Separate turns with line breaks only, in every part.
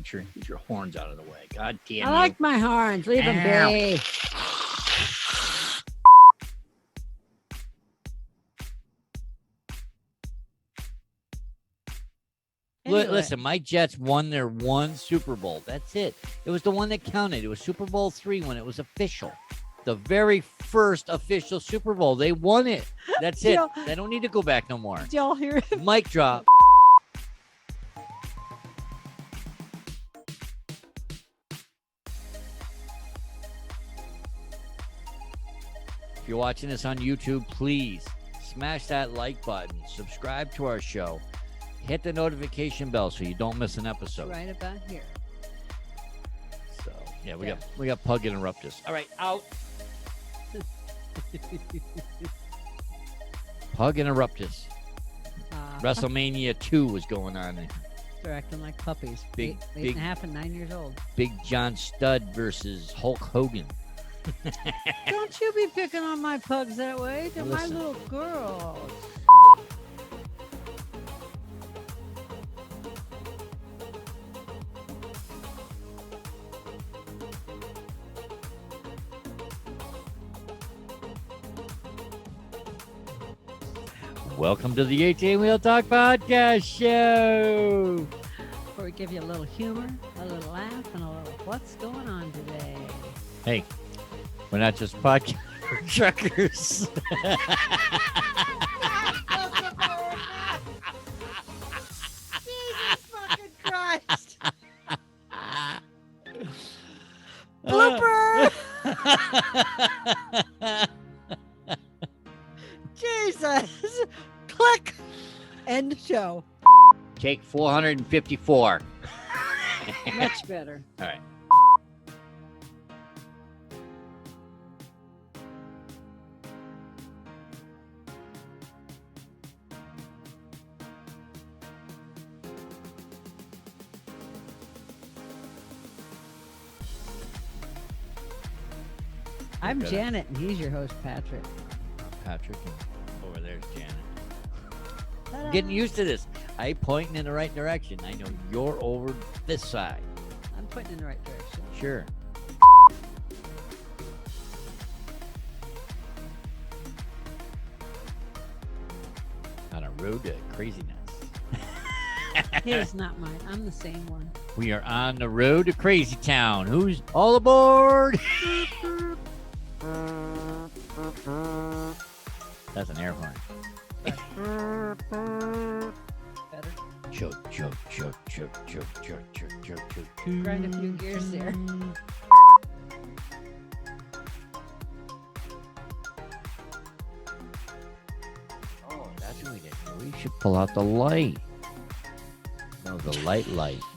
Get your horns out of the way. God damn you.
I like my horns. Leave them be. Anyway.
Listen, my Jets won their one Super Bowl. That's it. It was the one that counted. It was Super Bowl III when it was official. The very first official Super Bowl. They won it. That's it. They don't need to go back no more.
Did y'all hear it?
Mic drop. If you're watching this on YouTube, please smash that like button. Subscribe to our show. Hit the notification bell so you don't miss an episode.
Right about here.
So yeah, we got Pug Interruptus. All right, out. Pug Interruptus. WrestleMania 2 was going on there.
They're acting like puppies.
Big,
eight and a half and 9 years old.
Big John Studd versus Hulk Hogan.
Don't you be picking on my pugs that way. They're my little girls.
Welcome to the 18 Wheel Talk Podcast Show.
Where we give you a little humor, a little laugh, and a little what's going on today.
Hey, we're not just podcast truckers.
Jesus fucking Christ. Blooper! Jesus! Click! End show.
Take 454.
Much better.
All right.
I'm Janet, and he's your host, Patrick.
Patrick, and over there's Janet. I'm getting used to this. I'm pointing in the right direction. I know you're over this side.
I'm pointing in the right direction.
Sure. On a road to craziness.
His, not mine. I'm the same one.
We are on the road to Crazy Town. Who's all aboard? That's an air horn.
Better.
Choke.
Grind a few gears there.
Oh, that's what we did. We should pull out the light. No, the light.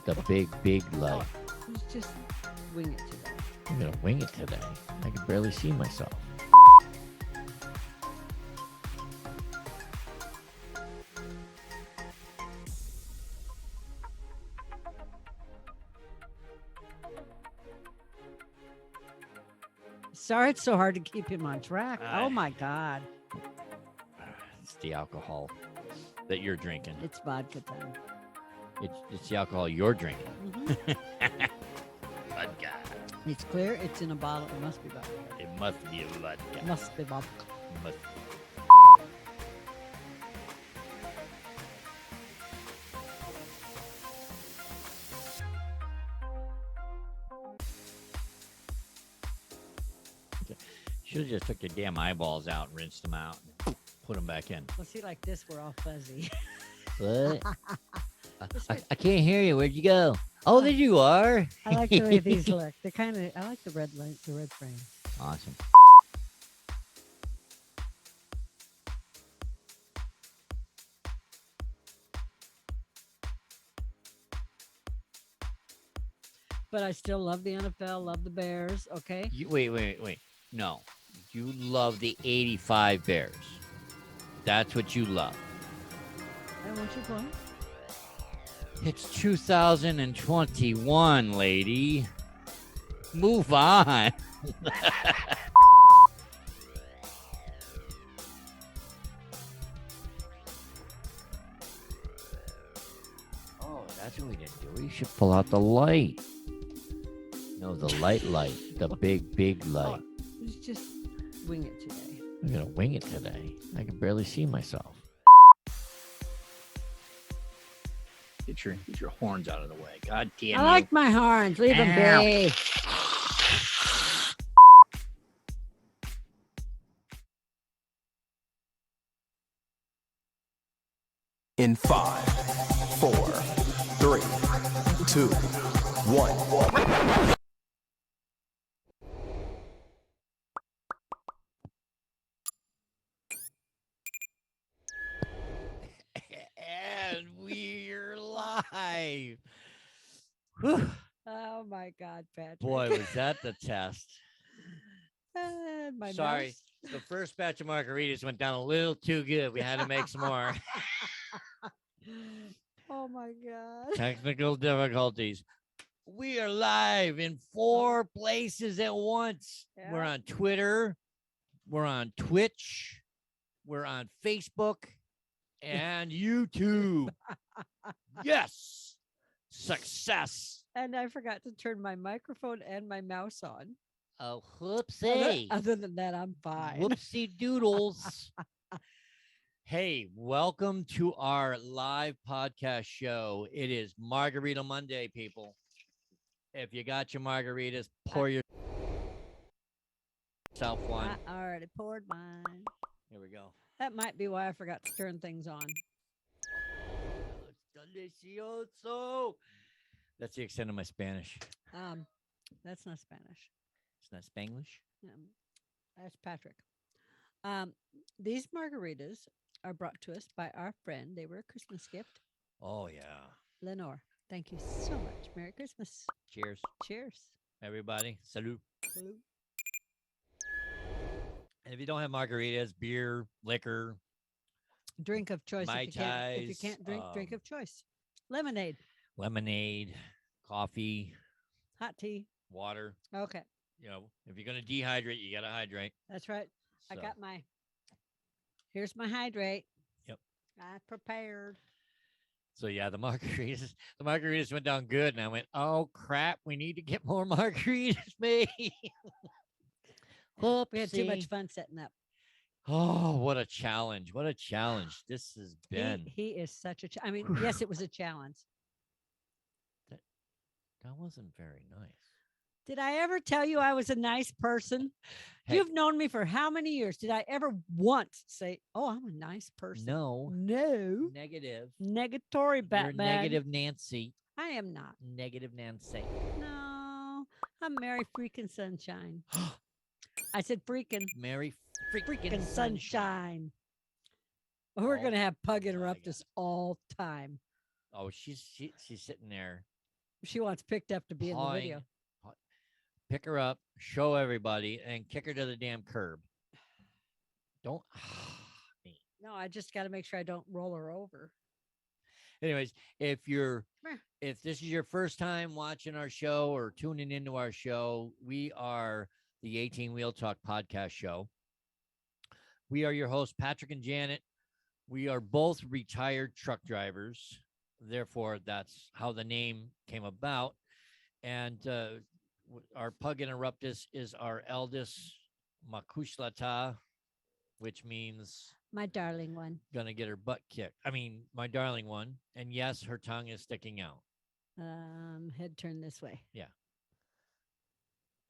The big light.
Let's just wing it today.
I'm going to wing it today. I can barely see myself.
Sorry, it's so hard to keep him on track. Oh my God.
It's the alcohol that you're drinking.
It's vodka time.
It's the alcohol you're drinking.
Mm-hmm.
Vodka.
It's clear. It's in a bottle. It must be vodka.
It must be a vodka.
Must be vodka.
Must. Should have just took your damn eyeballs out and rinsed them out and put them back in.
Well, see, like this, we're all fuzzy.
What? I can't hear you. Where'd you go? Oh, there you are.
I like the way these look. They're kind of. I like the red light, the red frame.
Awesome.
But I still love the NFL. Love the Bears. Okay.
Wait. No, you love the '85 Bears. That's what you love.
And what's your point?
It's 2021, lady. Move on. That's what we didn't do. You should pull out the light. No, the light. The big light.
Let's just wing it today.
I'm going to wing it today. I can barely see myself.
Get your horns out of the way. God damn
I
you.
like my horns. Leave them
Ow.
be.
In 5, 4, 3, 2, 1.
And we're live. Whew.
Oh my God, Patrick.
Boy, was that the test.
My
Sorry.
nose.
The first batch of margaritas went down a little too good. We had to make some more.
Oh my God.
Technical difficulties. We are live in 4 places at once.
Yeah.
We're on Twitter. We're on Twitch. We're on Facebook and YouTube. Yes. Success.
And I forgot to turn my microphone and my mouse on.
Oh, whoopsie.
Other than that, I'm fine.
Whoopsie doodles. Hey, welcome to our live podcast show. It is Margarita Monday, people. If you got your margaritas, pour yourself one.
I already poured mine.
Here we go.
That might be why I forgot to turn things on.
Delicioso. That's the extent of my Spanish.
That's not Spanish.
It's not Spanglish.
That's Patrick. These margaritas are brought to us by our friend. They were a Christmas gift.
Oh, yeah.
Lenore, thank you so much. Merry Christmas.
Cheers,
Cheers.
everybody. Salud.
Salute.
And if you don't have margaritas, beer, liquor,
Drink of choice.
Mai
If you
Tais,
can't drink, drink of choice. Lemonade,
lemonade, coffee,
hot tea.
water.
Okay,
You know, if you're going to dehydrate, you got to hydrate.
that's right. I
So,
got here's my hydrate.
Yep.
I prepared.
So yeah, the margaritas went down good. And I went, oh, crap. We need to get more margaritas made.
We had too much
Whoopsie.
fun setting up.
Oh, what a challenge. What a challenge this has been.
He is such a I mean, yes, it was a challenge.
That wasn't very nice.
Did I ever tell you I was a nice person?
Hey.
You've known me for how many years? Did I ever once say, "Oh, I'm a nice person"?
No.
No.
Negative.
Negatory
You're
Batman.
negative Nancy.
I am not.
Negative Nancy.
No. I'm Mary freaking Sunshine. I said freaking
Mary
freaking sunshine. We're
Oh
gonna have Pug
my
interrupt
God.
us all time.
Oh, she's sitting there.
She wants picked up to be in the
pawing-
video.
Pick her up, show everybody, and kick her to the damn curb. Don't.
No, I just got to make sure I don't roll her over.
Anyways, if
Come here.
this is your first time watching our show or tuning into our show, we are the 18 Wheel Talk podcast show. We are your hosts, Patrick and Janet. We are both retired truck drivers. Therefore, that's how the name came about. And our Pug Interruptus is our eldest Makushlata, which means
My darling one.
gonna get her butt kicked. I mean, my darling one. And yes, her tongue is sticking out.
Head turned this way.
Yeah.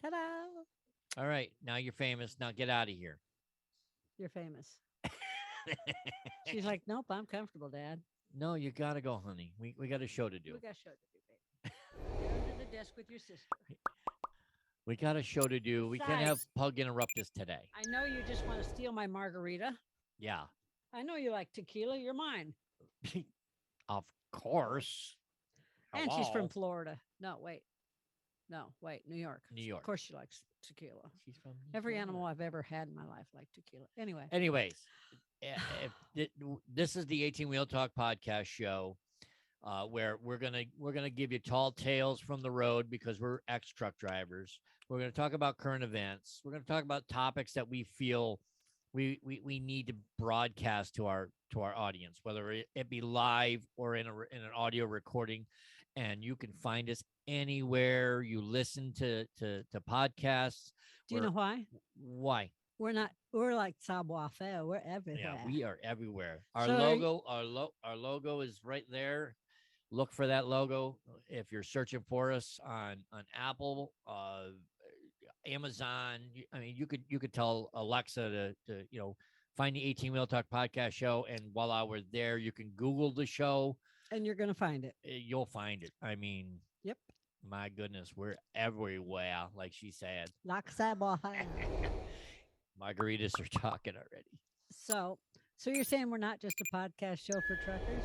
Ta-da!
All right, now you're famous. Now get out of here.
You're famous. She's like, nope, I'm comfortable, Dad.
No, you gotta go, honey. We got a show to do.
We got a show to do, babe. Get under the desk with your sister.
We got a show to do. We can't have
Besides-
Pug interrupt us today.
I know you just want to steal my margarita.
Yeah.
I know you like tequila. You're mine.
Of course.
And she's from
Hello.
Florida. No, wait. No, wait. New York.
New York.
Of course she likes tequila.
She's from
Every
Florida.
animal I've ever had in my life liked tequila. Anyway.
Anyways, this is the 18 Wheel Talk podcast show, where we're gonna give you tall tales from the road because we're ex-truck drivers. We're gonna talk about current events. We're gonna talk about topics that we feel we need to broadcast to our audience, whether it be live or in an audio recording, and you can find us anywhere you listen to podcasts.
Do you know why?
Why?
We're like savoir-faire. We're everywhere.
Yeah, we are everywhere. Our
So
logo, our logo is right there. Look for that logo if you're searching for us on Apple, Amazon. I mean, you could tell Alexa to find the 18 Wheel Talk podcast show, and while we're there, you can Google the show,
and you're gonna find it.
You'll find it. I mean,
Yep.
My goodness, we're everywhere, like she said.
Like savoir-faire.
Margaritas are talking already.
So you're saying we're not just a podcast show for truckers?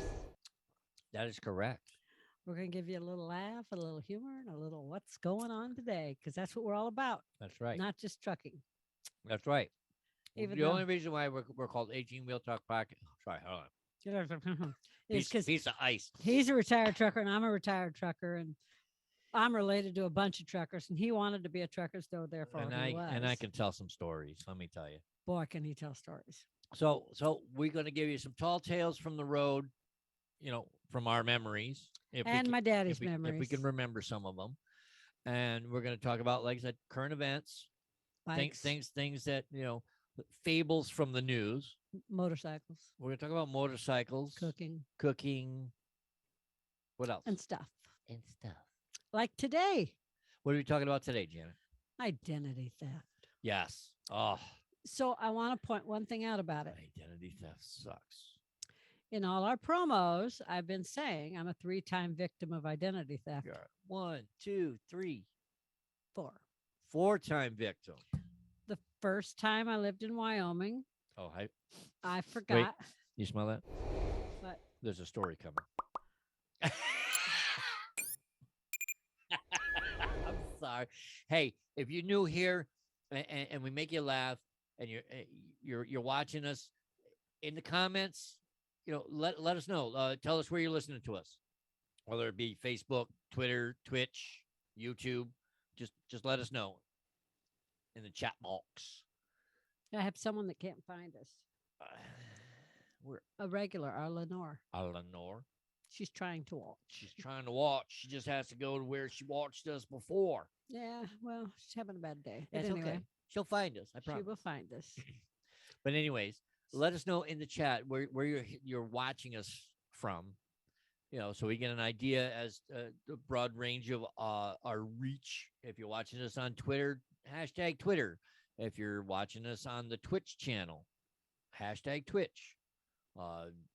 That is correct.
We're going to give you a little laugh, a little humor, and a little what's going on today, because that's what we're all about.
That's right.
Not just trucking.
That's right.
Even
the
though-
only reason why we're called 18 Wheel Talk Podcast. Sorry, hold on.
is because
Piece of ice.
he's a retired trucker and I'm a retired trucker, and I'm related to a bunch of truckers, and he wanted to be a trucker, so therefore he was.
And I can tell some stories. Let me tell you.
Boy, can he tell stories.
So we're going to give you some tall tales from the road, from our memories.
And my daddy's memories.
If we can remember some of them. And we're going to talk about, like I said, current events,
Bikes,
things that, fables from the news.
motorcycles,
We're going to talk about motorcycles, cooking. What else?
and stuff.
And stuff.
Like today,
What are we talking about today, Janet?
identity theft.
Yes. Oh,
So I want to point one thing out about it.
identity theft sucks.
In all our promos, I've been saying I'm a 3-time victim of identity theft.
You're 1, 2, 3,
4.
4-time victim.
The first time I lived in Wyoming,
Oh,
I forgot.
you smell that?
But
There's a story coming. I'm sorry. Hey, if you're new here and we make you laugh and you're watching us in the comments, let us know. Tell us where you're listening to us, whether it be Facebook, Twitter, Twitch, YouTube. Just let us know in the chat box.
I have someone that can't find us.
We're
A regular, our Lenore.
Eleanor.
She's trying to watch.
She's trying to watch. She just has to go to where she watched us before.
Yeah, well, she's having a bad day. But
That's
anyway,
okay. She'll find us. I
she
promise.
will find us.
But anyways, let us know in the chat where you're watching us from. So we get an idea as the broad range of our reach. If you're watching us on Twitter, hashtag Twitter. If you're watching us on the Twitch channel, hashtag Twitch.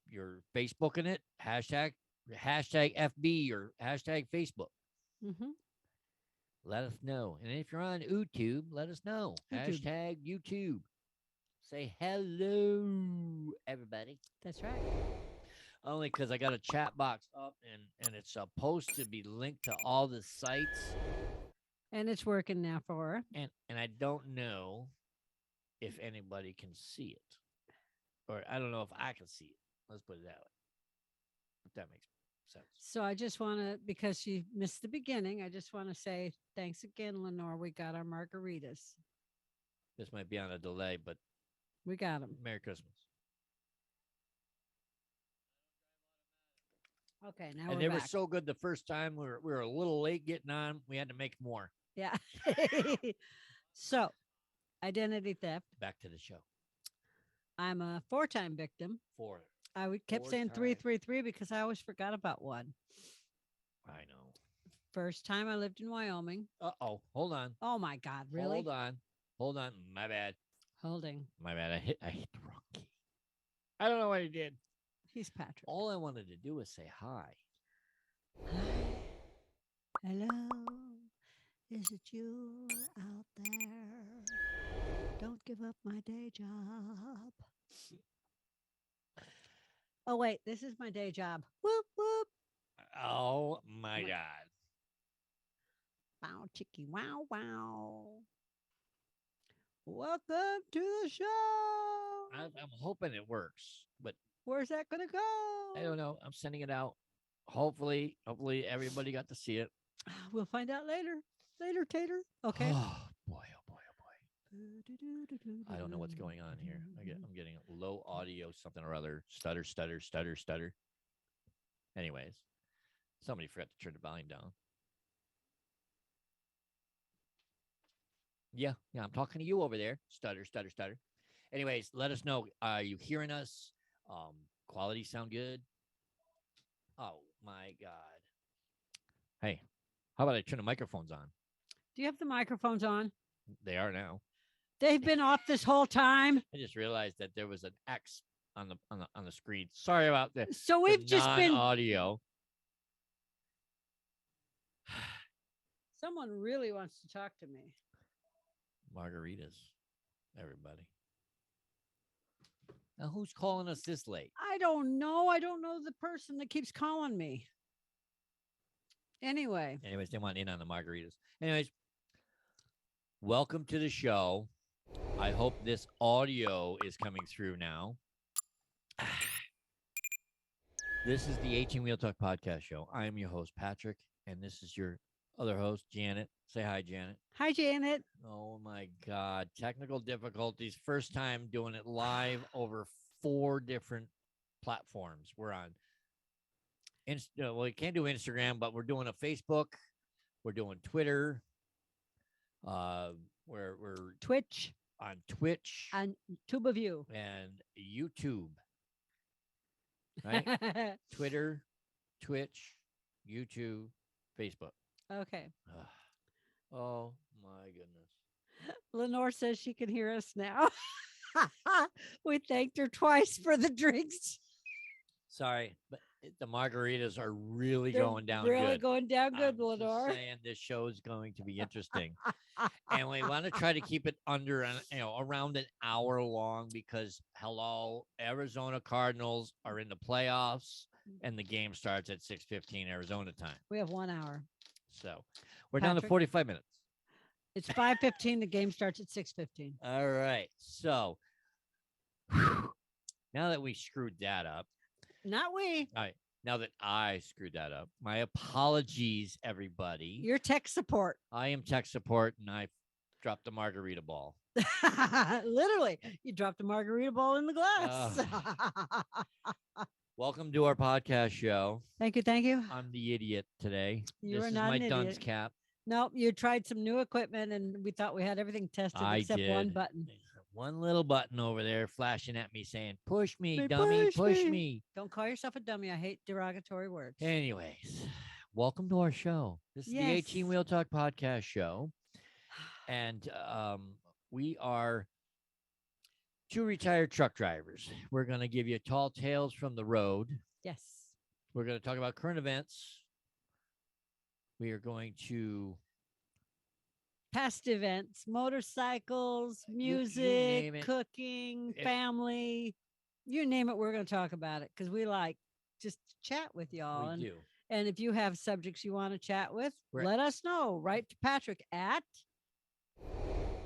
You're Facebooking it, hashtag FB or hashtag Facebook.
Mm-hmm.
Let us know. And if you're on YouTube, let us know.
YouTube.
Hashtag YouTube. Say hello, everybody.
That's right.
Only because I got a chat box up and it's supposed to be linked to all the sites.
And it's working now for her.
And I don't know if anybody can see it. Or I don't know if I can see it. Let's put it that way. If that makes sense.
So I just want to, because she missed the beginning, I just want to say thanks again, Lenore. We got our margaritas.
This might be on a delay, but
We got them.
Merry Christmas.
Okay, now
And
we're
they
back.
were so good the first time. We were a little late getting on. We had to make more.
Yeah. So, identity theft.
Back to the show.
I'm a 4-time victim.
4.
I kept
4
saying
times.
333 because I always forgot about one.
I know.
First time I lived in Wyoming.
Uh-oh. Hold on.
Oh my God, really?
Hold on. My bad.
Holding.
My bad. I hit the wrong key. I don't know what I did.
He's Patrick.
All I wanted to do was say hi.
Hi. Hello. Is it you out there? Don't give up my day job. Oh, wait. This is my day job. Whoop, whoop.
Oh my God.
Wow, chicky, wow, wow. Welcome to the show.
I'm hoping it works, but
Where's that going to go?
I don't know. I'm sending it out. Hopefully everybody got to see it.
We'll find out later. Later, Tater. Okay.
Oh boy, oh boy, oh boy. I don't know what's going on here. I'm getting low audio, something or other. Stutter, stutter, stutter, stutter. Anyways, somebody forgot to turn the volume down. Yeah, I'm talking to you over there. Stutter, stutter, stutter. Anyways, let us know. Are you hearing us? Quality sound good? Oh my God. Hey, how about I turn the microphones on?
Do you have the microphones on?
They are now.
They've been off this whole time.
I just realized that there was an X on the screen. Sorry about that.
So we've just been.
audio.
Someone really wants to talk to me.
Margaritas, everybody. Now, who's calling us this late?
I don't know. I don't know the person that keeps calling me. Anyways,
they want in on the margaritas. Anyways, welcome to the show. I hope this audio is coming through now. This is the 18 Wheel Talk podcast show. I am your host, Patrick, and this is your other host, Janet. Say hi, Janet.
Hi, Janet.
Oh, my God. Technical difficulties. First time doing it live over 4 different platforms. We're on we can't do Instagram, but we're doing a Facebook. We're doing Twitter. We're
Twitch.
On Twitch.
On TubeView.
And YouTube. Right? Twitter, Twitch, YouTube, Facebook.
Okay.
Oh, my goodness.
Lenore says she can hear us now. We thanked her twice for the drinks.
Sorry, but the margaritas are really
They're
going down
really
good.
going down good,
I'm just
Lenore.
saying this show is going to be interesting. And we want to try to keep it under around an hour long because Arizona Cardinals are in the playoffs and the game starts at 6:15 Arizona time.
We have 1 hour.
So we're down to
Patrick?
45 minutes.
It's 5:15. The game starts at 6:15.
All right. So now that we screwed that up,
Not we.
all right. Now that I screwed that up, my apologies, everybody.
Your tech support.
I am tech support, and I dropped the margarita ball.
Literally, you dropped a margarita ball in the glass.
Welcome to our podcast show.
Thank you. Thank you.
I'm the idiot today.
You
This
are
is
not
my
an
dunce
idiot.
cap.
Nope, you tried some new equipment and we thought we had everything tested
I
except one
did.
button.
There's one little button over there flashing at me saying, push me,
Say,
dummy, push
me."
me.
Don't call yourself a dummy. I hate derogatory words.
Anyways, welcome to our show. This is the 18
Yes.
Wheel Talk podcast show. And we are 2 retired truck drivers. We're going to give you tall tales from the road.
Yes.
We're going to talk about current events. We are going to
Past events, motorcycles,
you
music,
name it.
cooking,
It-
family. You name it, we're going to talk about it because we like just to chat with y'all.
we
And,
do.
and if you have subjects you want to chat with,
We're-
let us know. Write to Patrick at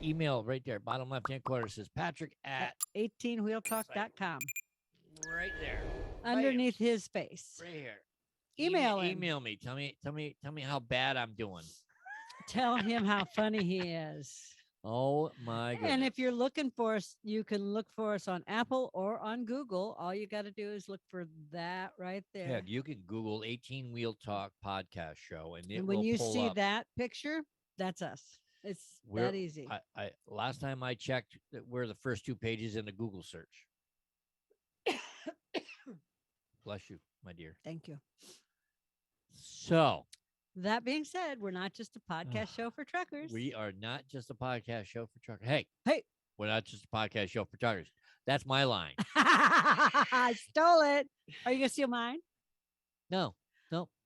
Email right there, bottom left-hand corner says Patrick at
18wheeltalk.com
right there.
underneath his face.
Right here.
Email him.
Email me. Tell me how bad I'm doing.
Tell him how funny he is.
Oh my goodness.
And if you're looking for us, you can look for us on Apple or on Google. All you got to do is look for that right there.
yeah, you can Google 18 Wheel Talk podcast show and it
And when
will
you
pull
see
up.
that picture, that's us. It's
We're-
that easy.
I last time I checked, that we're the first 2 pages in the Google search. Bless you, my dear.
Thank you.
So
That being said, we're not just a podcast show for truckers.
we are not just a podcast show for truckers. Hey,
Hey.
we're not just a podcast show for truckers. That's my line.
I stole it. Are you gonna steal mine?
No,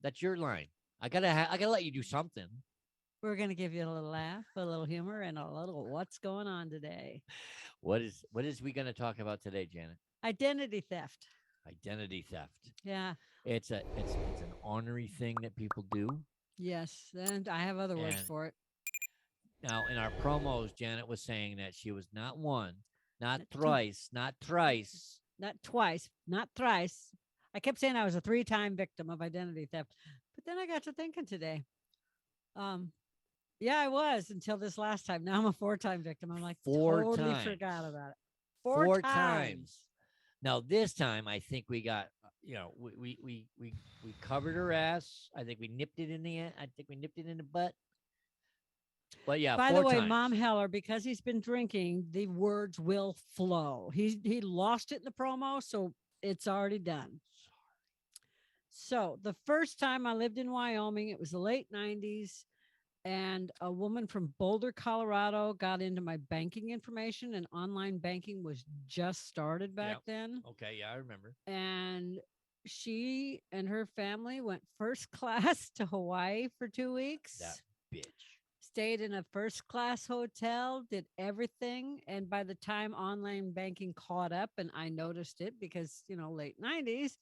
that's your line. I gotta let you do something.
We're gonna give you a little laugh, a little humor, and a little what's going on today.
What is we gonna talk about today, Janet?
Identity theft.
Identity theft.
Yeah.
It's an ornery thing that people do.
Yes. And I have other words
And-
for it.
Now, in our promos, Janet was saying that she was not one, not
Not two.
thrice, not thrice.
Not twice, not thrice. I kept saying I was a 3-time victim of identity theft. But then I got to thinking today. Yeah, I was until this last time. Now I'm a 4-time victim. I'm like,
Four
totally
times.
forgot about it.
Four
times.
times. Now this time, I think we got, we covered her ass. I think we nipped it in the I think we nipped it in the butt. But yeah,
By
four
the way,
times.
Mom Heller, because he's been drinking, the words will flow. He lost it in the promo, so it's already done. So the first time I lived in Wyoming, it was the late 90s. And a woman from Boulder, Colorado got into my banking information, and online banking was just started back
Yep.
then.
Okay, yeah, I remember.
And she and her family went first class to Hawaii for 2 weeks.
That bitch.
Stayed in a first class hotel, did everything. And by the time online banking caught up and I noticed it because, late 90s,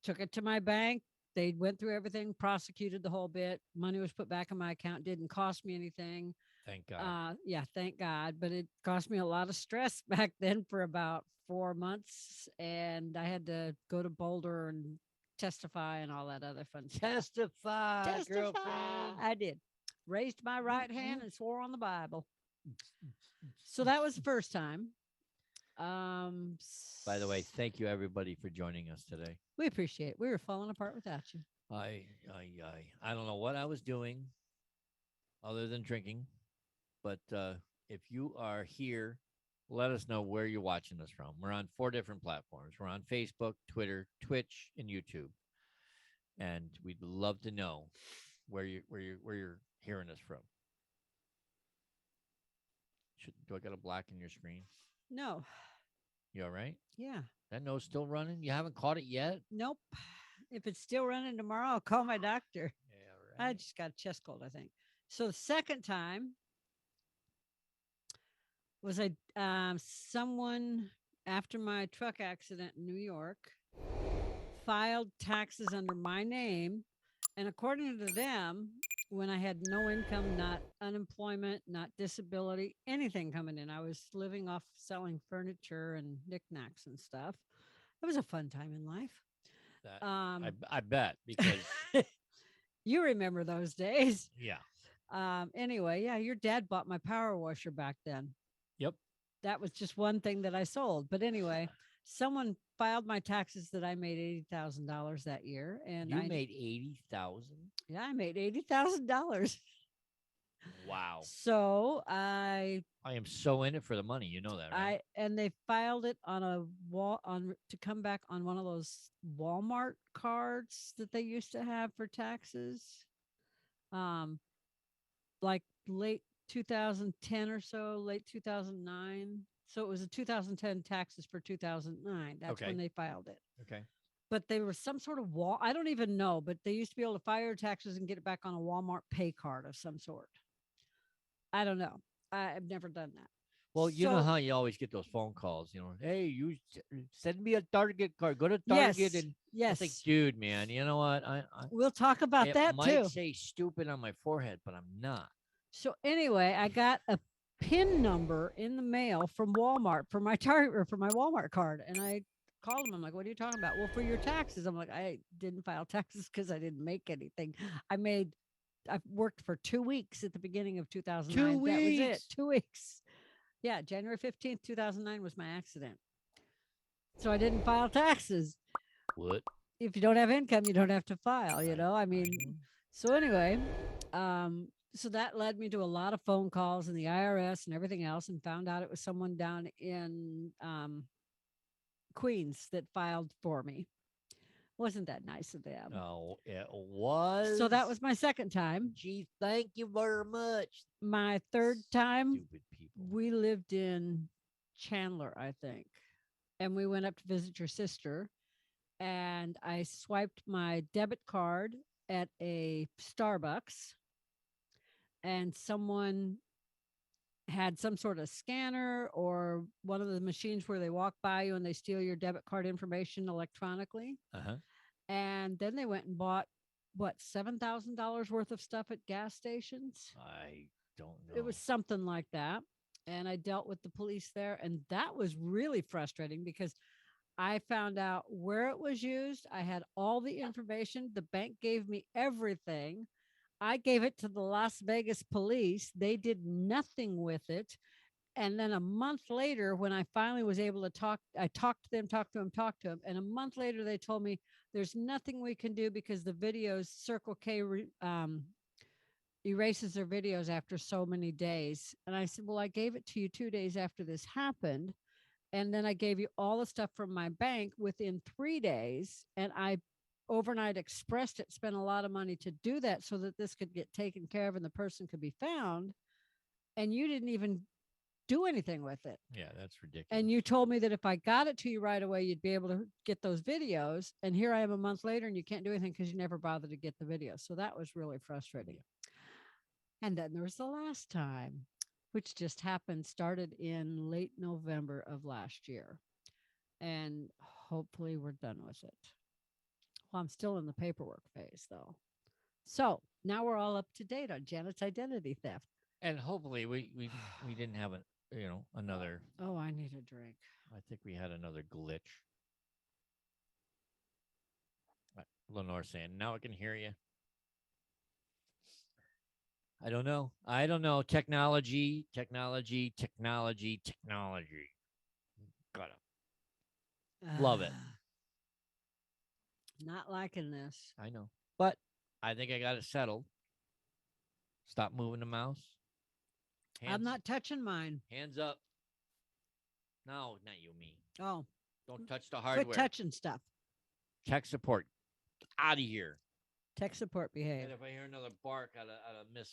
took it to my bank. They went through everything, prosecuted the whole bit. Money was put back in my account, didn't cost me anything.
Thank God.
Yeah, thank God. But it cost me a lot of stress back then for about 4 months. And I had to go to Boulder and testify and all that other fun stuff.
Testify, girlfriend.
I did. Raised my right hand and swore on the Bible. So that was the first time.
By the way, thank you everybody for joining us today.
We appreciate it. We were falling apart without you.
I don't know what I was doing other than drinking, but if you are here, let us know where you're watching us from. We're on 4 different platforms. We're on Facebook, Twitter, Twitch, and YouTube. And we'd love to know where you're hearing us from. Do I got a black in your screen?
No.
You all right?
Yeah.
That nose still running? You haven't caught it yet?
Nope. If it's still running tomorrow, I'll call my doctor.
Yeah, right.
I just got a chest cold, I think. So the second time was someone after my truck accident in New York filed taxes under my name. And according to them, when I had no income, not unemployment, not disability, anything coming in, I was living off selling furniture and knickknacks and stuff. It was a fun time in life.
I bet, because
you remember those days.
Yeah.
Anyway, yeah, your dad bought my power washer back then.
Yep.
That was just one thing that I sold. But anyway, someone filed my taxes that I made $80,000 that year, and
You
I
made 80,000.
Yeah, I made $80,000.
Wow.
So I
am so in it for the money. You know that, right?
and they filed it on a wall to come back on one of those Walmart cards that they used to have for taxes. Like late 2010 or so, late 2009. So it was a 2010 taxes for 2009. That's when they filed it.
Okay.
But they were some sort of wall. I don't even know, but they used to be able to file taxes and get it back on a Walmart pay card of some sort. I don't know. I've never done that.
Well, you know how you always get those phone calls, hey, you send me a Target card. Go to Target and
yes.
It's like, dude, man, you know what?
We'll talk about that
too. It might say stupid on my forehead, but I'm not.
So anyway, I got a PIN number in the mail from Walmart for my Target or for my Walmart card, and I called them. I'm like, what are you talking about? Well, for your taxes. I'm like, I didn't file taxes because I didn't make anything. I worked for 2 weeks at the beginning of 2009.
2 weeks.
That was it. 2 weeks. Yeah, January 15th, 2009 was my accident. So I didn't file taxes.
What?
If you don't have income, you don't have to file, I mean, so anyway, so that led me to a lot of phone calls and the IRS and everything else, and found out it was someone down in Queens that filed for me. Wasn't that nice of them?
No, it was.
So that was my second time.
Gee, thank you very much.
My third time,
Stupid people.
we lived in Chandler, I think. And we went up to visit your sister. And I swiped my debit card at a Starbucks. And someone had some sort of scanner or one of the machines where they walk by you and they steal your debit card information electronically.
Uh-huh.
And then they went and bought, $7,000 worth of stuff at gas stations?
I don't know.
It was something like that. And I dealt with the police there. And that was really frustrating because I found out where it was used. I had all the information. The bank gave me everything. I gave it to the Las Vegas police. They did nothing with it. And then a month later, when I finally was able to talk, I talked to them, talked to them. And a month later, they told me there's nothing we can do because the videos, Circle K erases their videos after so many days. And I said, well, I gave it to you 2 days after this happened. And then I gave you all the stuff from my bank within 3 days. And I overnight expressed it, spent a lot of money to do that so that this could get taken care of and the person could be found. And you didn't even do anything with it.
Yeah, that's ridiculous.
And you told me that if I got it to you right away, you'd be able to get those videos. And here I am a month later and you can't do anything because you never bothered to get the videos. So that was really frustrating. And then there was the last time, which just happened, started in late November of last year. And hopefully we're done with it. Well, I'm still in the paperwork phase though. So now we're all up to date on Janet's identity theft.
And hopefully we didn't have another.
Oh, I need a drink.
I think we had another glitch. Lenore's saying, now I can hear you. I don't know. Technology. Gotta love it.
Not liking this.
I know. But I think I got it settled. Stop moving the mouse.
I'm not touching mine.
Hands up. No, not you, me.
Oh,
Don't touch the hardware.
quit touching stuff.
Tech support. Out of here.
Tech support behave.
And if I hear another bark out of Miss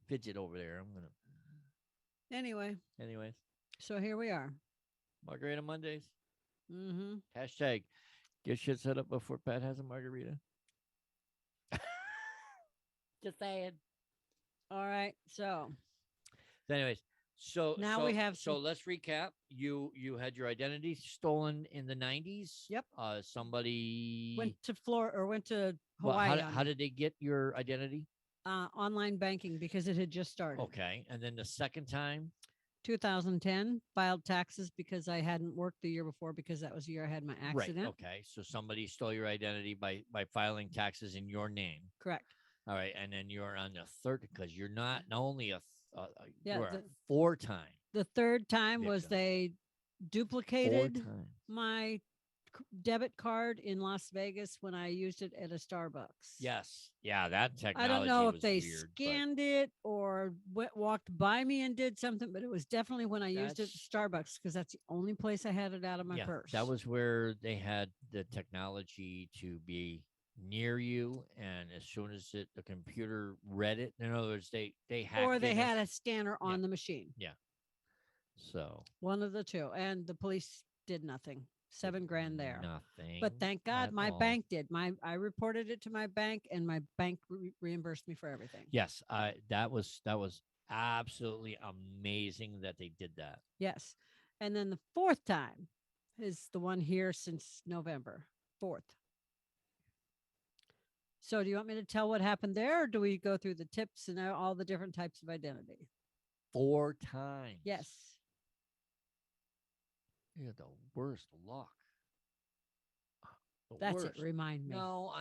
Fidget over there, I'm gonna.
Anyway,
Anyways,
so here we are.
Margarita Mondays.
Mm-hmm.
Hashtag get shit set up before Pat has a margarita. Just saying.
All right. So
Anyways, so
Now we have
So
some-
let's recap. You had your identity stolen in the 90s.
Yep.
Somebody
went to Florida or went to
well,
Hawaii
how did they get your identity?
online banking because it had just started.
Okay, and then the second time.
2010, filed taxes because I hadn't worked the year before because that was the year I had my accident.
Right. Okay. So somebody stole your identity by filing taxes in your name.
Correct.
All right, and then you're on the third because you're not only
Yeah,
you're a
the-
4-time.
The third time was
Victim.
they duplicated
4-time.
my debit card in Las Vegas when I used it at a Starbucks.
Yes. Yeah, that technology.
I don't know if
was
they
weird, but
scanned it or walked by me and did something, but it was definitely when I used it at
That's-
Starbucks because that's the only place I had it out of my
yeah,
purse.
that was where they had the technology to be near you, and as soon as the computer read it, in other words, they hacked
or they
in
had a scanner
Yeah.
on the machine.
so
One of the two. And the police did nothing. $7,000 there.
Nothing.
But thank God
at
my
all.
bank did. I reported it to my bank and my bank reimbursed me for everything.
Yes, that was absolutely amazing that they did that.
Yes. And then the fourth time is the one here since November 4th. So do you want me to tell what happened there or do we go through the tips and all the different types of identity?
4 times.
Yes.
You had the worst luck. The
That's
worst.
it. Remind me.
No,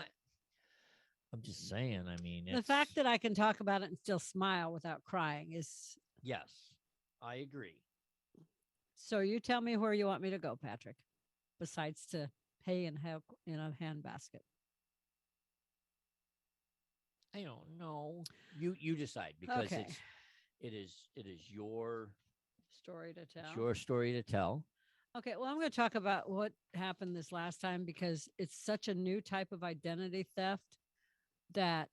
I'm just saying. I mean,
The fact that I can talk about it and still smile without crying is
yes, I agree.
so you tell me where you want me to go, Patrick, besides to pay and have in a handbasket.
I don't know. You decide because
Okay.
it is your
Story to tell.
it's your story to tell.
Okay, well, I'm going to talk about what happened this last time because it's such a new type of identity theft that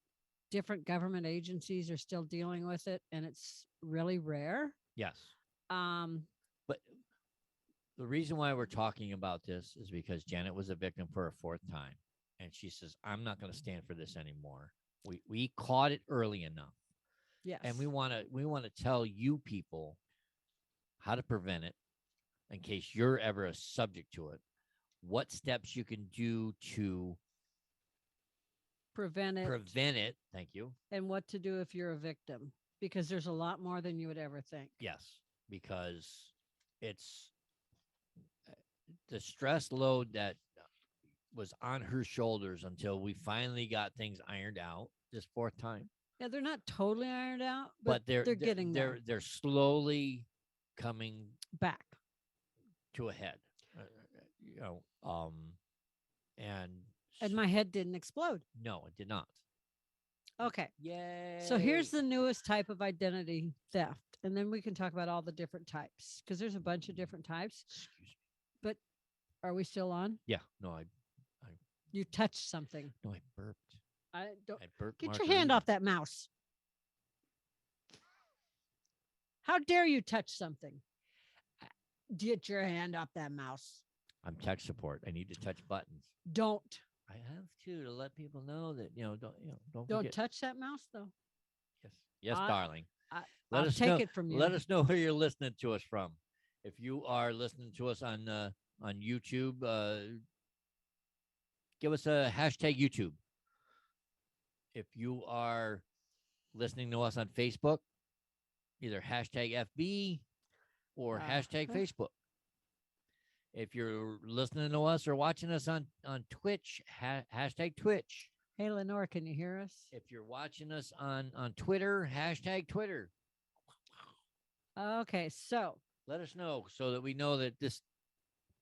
different government agencies are still dealing with it, and it's really rare.
Yes.
Um,
But the reason why we're talking about this is because Janet was a victim for a 4th time, and she says, "I'm not going to stand for this anymore." We caught it early enough,
yes,
and we want to tell you people how to prevent it in case you're ever a subject to it. What steps you can do to
prevent it,
prevent it. Thank you.
and what to do if you're a victim because there's a lot more than you would ever think.
Yes, because it's the stress load that was on her shoulders until we finally got things ironed out this 4th time.
Yeah, they're not totally ironed out, but,
but they're
getting there
they're slowly coming
back.
to a head. You know, and
And my head didn't explode.
no, it did not.
Okay.
Yay!
So here's the newest type of identity theft. And then we can talk about all the different types because there's a bunch of different types.
Excuse me.
But are we still on?
Yeah, no, I
You touched something.
no, I burped.
I don't
I burped.
get your hand off that mouse. How dare you touch something? Get your hand off that mouse.
I'm tech support. I need to touch buttons.
Don't.
I have to let people know that don't
Don't
forget.
touch that mouse though.
Yes, yes,
I-
darling.
I'll
Let us
take
know.
it from you.
Let us know where you're listening to us from. If you are listening to us on YouTube, give us a hashtag YouTube. If you are listening to us on Facebook, either hashtag FB or hashtag Facebook. If you're listening to us or watching us on Twitch, hashtag Twitch.
Hey, Lenore, can you hear us?
If you're watching us on Twitter, hashtag Twitter.
Okay, so
Let us know so that we know that this.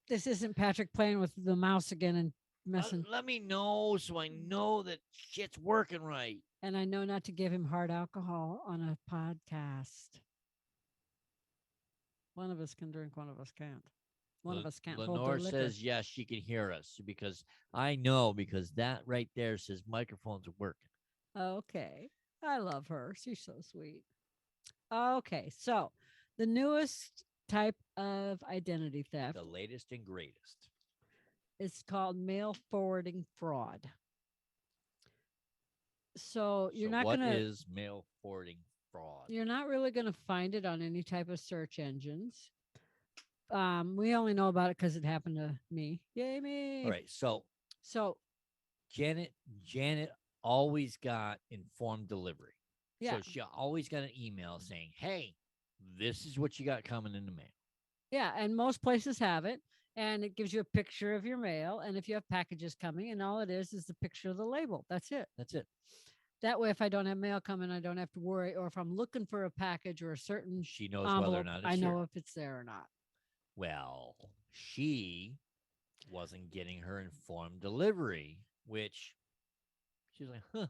this isn't Patrick playing with the mouse again and messing.
Let me know so I know that shit's working right.
And I know not to give him hard alcohol on a podcast. One of us can drink, one of us can't. One of us can't hold
Lenore
the liquor.
says yes, she can hear us because I know because that right there says microphones are working.
Okay. I love her. She's so sweet. Okay. So the newest type of identity theft
The latest and greatest.
is called mail forwarding fraud. So you're not
what
going to,
is mail forwarding fraud?
you're not really going to find it on any type of search engines. We only know about it because it happened to me. Yay, me.
All right.
So
Janet always got informed delivery.
yeah.
So she always got an email saying, hey, this is what you got coming in the mail.
Yeah, and most places have it, and it gives you a picture of your mail, and if you have packages coming, and all it is the picture of the label. That's it.
That's it.
That way, if I don't have mail coming, I don't have to worry. Or if I'm looking for a package or a certain
She knows whether or
envelope,
not it's
I know
here.
if it's there or not.
Well, she wasn't getting her informed delivery, which she's like, huh.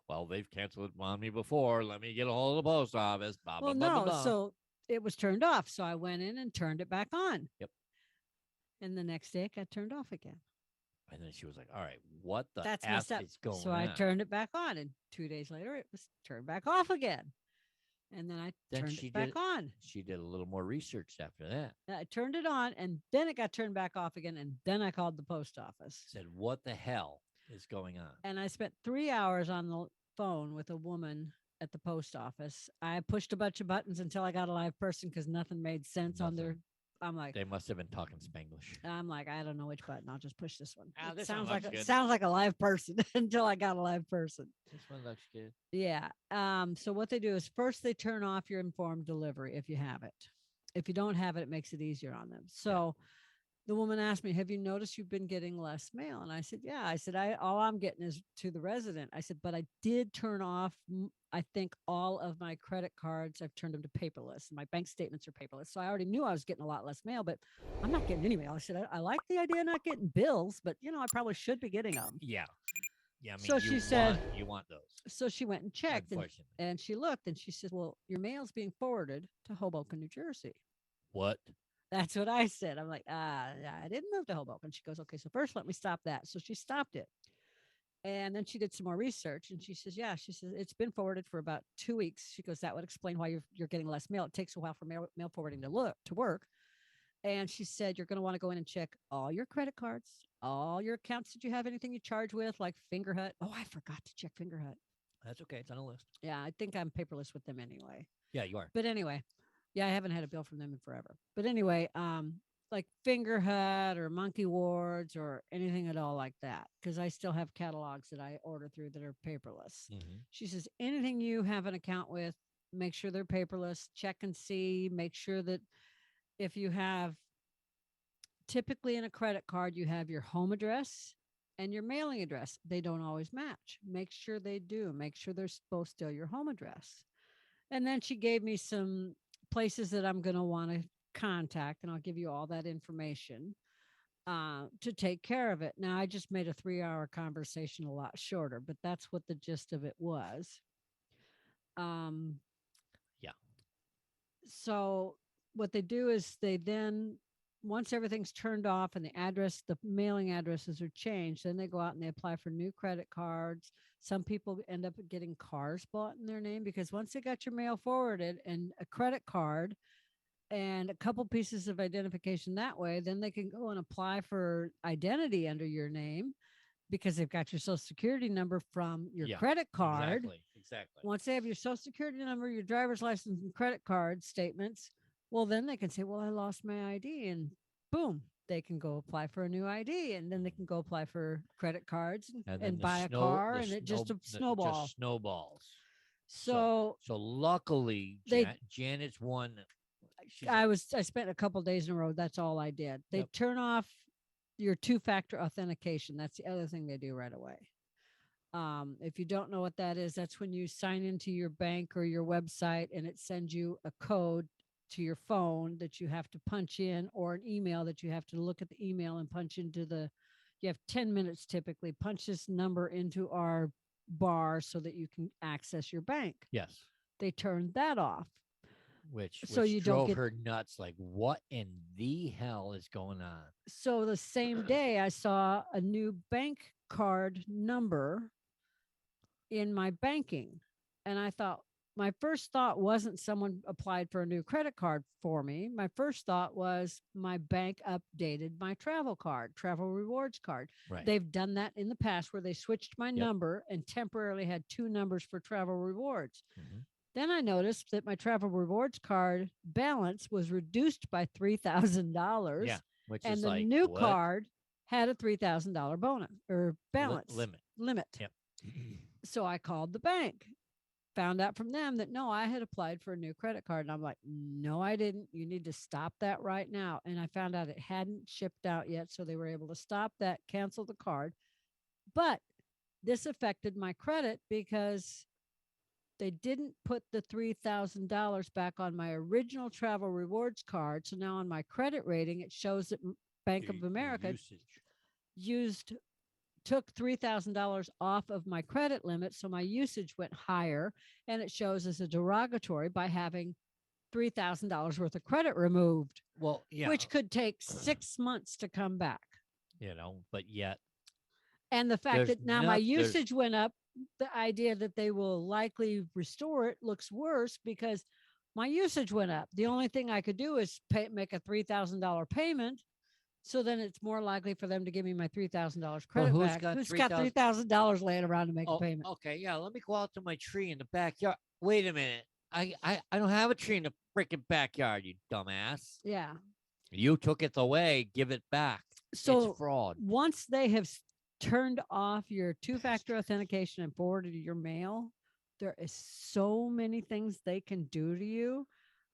Well, they've canceled it on me before. Let me get a hold of the post office. Blah,
Well,
blah, blah,
no,
blah, blah.
so it was turned off. So I went in and turned it back on.
Yep.
And the next day, it got turned off again.
And then she was like, all right, what the
That's
F
messed up.
is going
So
on?
I turned it back on, and 2 days later, it was turned back off again. And then I
Then
turned
she
it back
did-
on.
She did a little more research after that.
I turned it on, and then it got turned back off again. And then I called the post office.
Said, what the hell is going on?
And I spent 3 hours on the phone with a woman at the post office. I pushed a bunch of buttons until I got a live person because nothing made sense on their.
Nothing.
I'm like,
They must have been talking Spanglish.
I don't know which button. I'll just push this one.
Ah,
It
this one
sounds like
looks good.
sounds like a live person until I got a live person.
This one looks good.
Yeah. So what they do is first they turn off your informed delivery if you have it. If you don't have it, it makes it easier on them. So the woman asked me, have you noticed you've been getting less mail? And I said, yeah. I said, all I'm getting is to the resident. I said, but I did turn off, I think all of my credit cards, I've turned them to paperless. My bank statements are paperless. So I already knew I was getting a lot less mail, but I'm not getting any mail. I said, I like the idea of not getting bills, but I probably should be getting them.
Yeah. Yeah. I mean,
So she said-
you want those.
So she went and checked
Unfortunately.
and she looked and she said, well, your mail's being forwarded to Hoboken, New Jersey.
What?
That's what I said. I'm like, yeah, I didn't move to Hoboken. She goes, okay, so first let me stop that. So she stopped it. And then she did some more research and she says, yeah, she says, it's been forwarded for about 2 weeks. She goes, that would explain why you're getting less mail. It takes a while for mail forwarding to work. And she said, you're going to want to go in and check all your credit cards, all your accounts. Did you have anything you charge with like Fingerhut? Oh, I forgot to check Fingerhut.
That's okay. It's on the list.
Yeah, I think I'm paperless with them anyway.
Yeah, you are.
But anyway, yeah, I haven't had a bill from them in forever. But anyway, like Fingerhut or Monkey Wards or anything at all like that, because I still have catalogs that I order through that are paperless.
Mm-hmm.
She says, anything you have an account with, make sure they're paperless, check and see, make sure that if you have, typically in a credit card, you have your home address and your mailing address. They don't always match. Make sure they do. Make sure they're both still your home address. And then she gave me some places that I'm going to want to contact, and I'll give you all that information to take care of it. Now, I just made a 3-hour conversation a lot shorter, but that's what the gist of it was.
Yeah.
So what they do is they then, once everything's turned off and the mailing addresses are changed, then they go out and they apply for new credit cards. Some people end up getting cars bought in their name because once they got your mail forwarded and a credit card and a couple pieces of identification that way, then they can go and apply for identity under your name because they've got your social security number from your credit card.
Exactly.
Once they have your social security number, your driver's license and credit card statements, well, then they can say, well, I lost my ID, and boom, they can go apply for a new ID, and then they can go apply for credit cards and buy a car, and it just snowballs.
Just snowballs.
So
luckily, Janet's one.
I spent a couple days in a row. That's all I did. They turn off your 2-factor authentication. That's the other thing they do right away. If you don't know what that is, that's when you sign into your bank or your website and it sends you a code to your phone that you have to punch in, or an email that you have to look at the email and punch into you have 10 minutes typically, punch this number into our bar so that you can access your bank.
Yes.
They turned that off.
Which
you don't
drove her nuts. Like, what in the hell is going on?
So the same day I saw a new bank card number in my banking. And I thought, my first thought wasn't someone applied for a new credit card for me. My first thought was my bank updated my travel rewards card.
Right.
They've done that in the past where they switched my number and temporarily had 2 numbers for travel rewards.
Mm-hmm.
Then I noticed that my travel rewards card balance was reduced by $3,000.
Yeah, which
and
is
the
like,
new
what?
card had a $3,000 bonus or balance limit.
Yep.
So I called the bank, found out from them that no, I had applied for a new credit card. And I'm like, no, I didn't. You need to stop that right now. And I found out it hadn't shipped out yet. So they were able to stop that, cancel the card. But this affected my credit because they didn't put the $3,000 back on my original travel rewards card. So now on my credit rating, it shows that Bank of America took $3,000 off of my credit limit. So my usage went higher, and it shows as a derogatory by having $3,000 worth of credit removed.
Well, yeah.
Which could take 6 months to come back.
But yet.
And the fact that now my usage went up, the idea that they will likely restore it looks worse because my usage went up. The only thing I could do is make a $3,000 payment. So then it's more likely for them to give me my $3,000 credit back. Who's got $3,000 laying around to make a payment?
Okay, yeah. Let me go out to my tree in the backyard. Wait a minute. I don't have a tree in the freaking backyard, you dumbass.
Yeah.
You took it away. Give it back.
So
it's fraud.
Once they have turned off your 2-factor authentication and forwarded your mail, there is so many things they can do to you.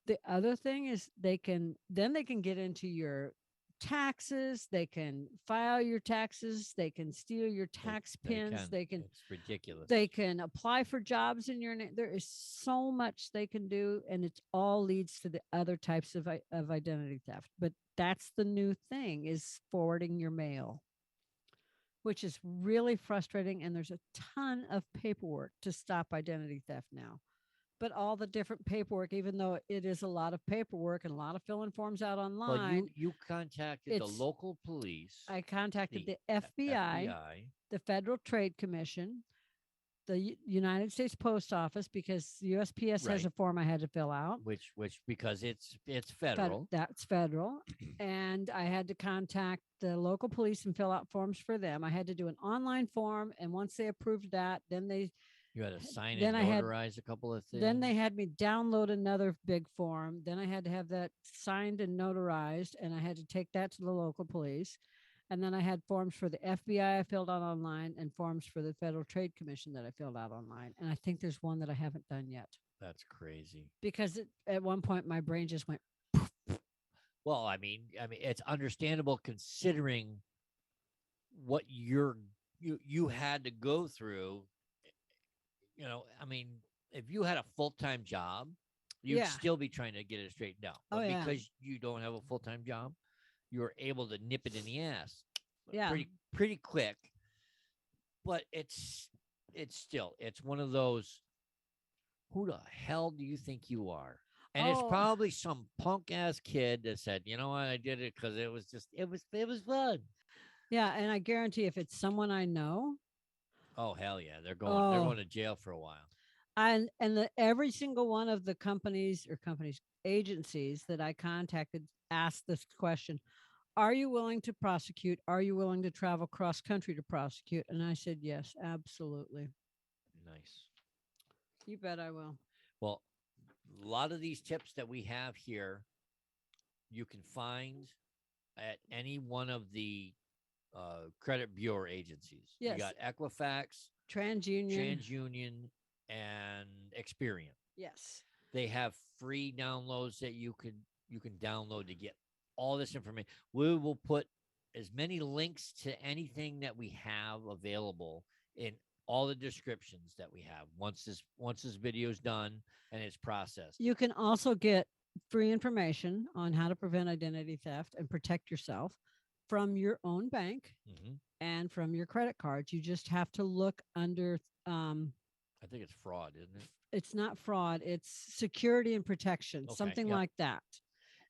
The other thing is they can get into your taxes. They can file your taxes. They can steal your tax pins.
It's ridiculous.
They can apply for jobs in your name. There is so much they can do, and it all leads to the other types of identity theft. But that's the new thing, is forwarding your mail, which is really frustrating. And there's a ton of paperwork to stop identity theft now. But all the different paperwork, even though it is a lot of paperwork and a lot of filling forms out online.
Well, you contacted the local police.
I contacted the FBI, the Federal Trade Commission, the United States Post Office, because the USPS has a form I had to fill out.
Which because it's federal.
That's federal. And I had to contact the local police and fill out forms for them. I had to do an online form. And once they approved that, then you had to sign and notarize a couple of things. Then they had me download another big form. Then I had to have that signed and notarized, and I had to take that to the local police. And then I had forms for the FBI I filled out online and forms for the Federal Trade Commission that I filled out online. And I think there's one that I haven't done yet.
That's crazy.
Because at one point my brain just went.
Well, I mean, it's understandable considering what you're you had to go through, I mean, if you had a full-time job, you'd
Yeah.
still be trying to get it straightened out.
Oh,
But
yeah.
because you don't have a full-time job, you're able to nip it in the ass
Yeah.
pretty quick. But it's one of those, who the hell do you think you are? And it's
Oh.
probably some punk ass kid that said, you know what, I did it because it was fun.
Yeah, and I guarantee if it's someone I know,
Oh hell yeah, they're going to jail for a while.
and every single one of the companies agencies that I contacted asked this question: are you willing to prosecute? Are you willing to travel cross country to prosecute? And I said yes, absolutely.
Nice.
You bet I will.
Well, a lot of these tips that we have here, you can find at any one of the credit bureau agencies.
Yes.
You got Equifax, TransUnion, and Experian.
Yes.
They have free downloads that you can download to get all this information. We will put as many links to anything that we have available in all the descriptions that we have once this video is done and it's processed.
You can also get free information on how to prevent identity theft and protect yourself from your own bank and from your credit cards. You just have to look under
I think it's fraud, isn't it?
It's not fraud, it's security and protection, something like that.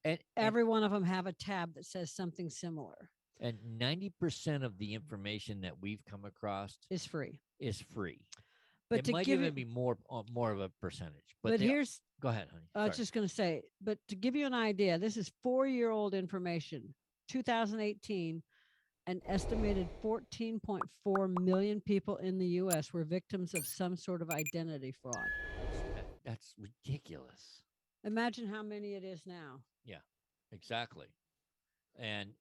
And
every one of them have a tab that says something similar.
And 90% of the information that we've come across
is free.
But it might even be more of a percentage. But
here's
go ahead, honey.
I was just going to say, but to give you an idea, this is 4-year-old information. 2018, an estimated 14.4 million people in the U.S. were victims of some sort of identity fraud.
That's ridiculous.
Imagine how many it is now.
Yeah, exactly. And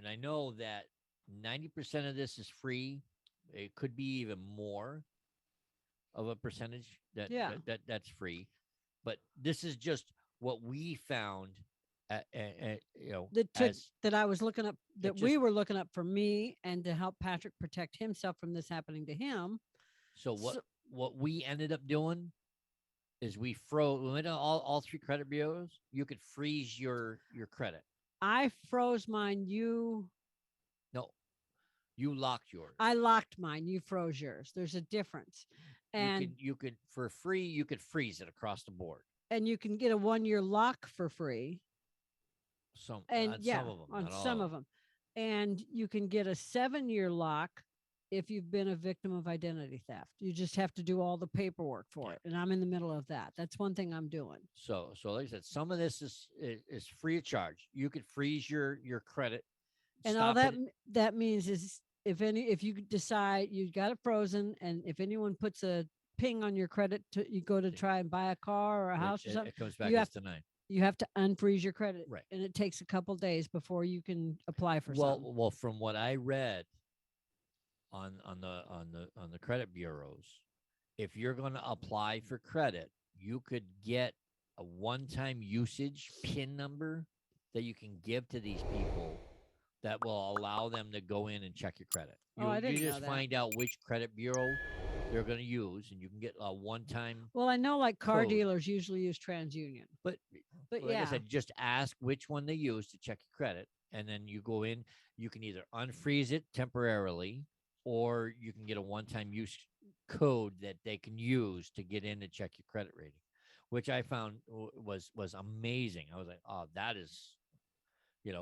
I know that 90% of this is free. It could be even more of a percentage that's free. But this is just what we found.
That I was looking up, that we were looking up for me and to help Patrick protect himself from this happening to him.
So what we ended up doing is we went to all three credit bureaus. You could freeze your credit.
I froze mine. You
locked yours.
I locked mine. You froze yours. There's a difference. And
you could for free, you could freeze it across the board.
And you can get a 1-year lock for free.
Some of them.
And you can get a 7-year lock if you've been a victim of identity theft. You just have to do all the paperwork for it. And I'm in the middle of that. That's one thing I'm doing.
So like I said, some of this is free of charge. You could freeze your credit.
And all that means is if you decide you got it frozen, and if anyone puts a ping on your credit you go to try and buy a car or a house or something,
it comes back tonight.
You have to unfreeze your credit,
right?
And it takes a couple days before you can apply for something.
Well, from what I read on the credit bureaus, if you're going to apply for credit, you could get a one-time usage PIN number that you can give to these people that will allow them to go in and check your credit. You just find out which credit bureau they're going to use, and you can get a one-time.
Well, I know like car dealers usually use TransUnion, but
like I said, just ask which one they use to check your credit, and then you go in. You can either unfreeze it temporarily, or you can get a one-time use code that they can use to get in and check your credit rating, which I found was amazing. I was like, oh, that is,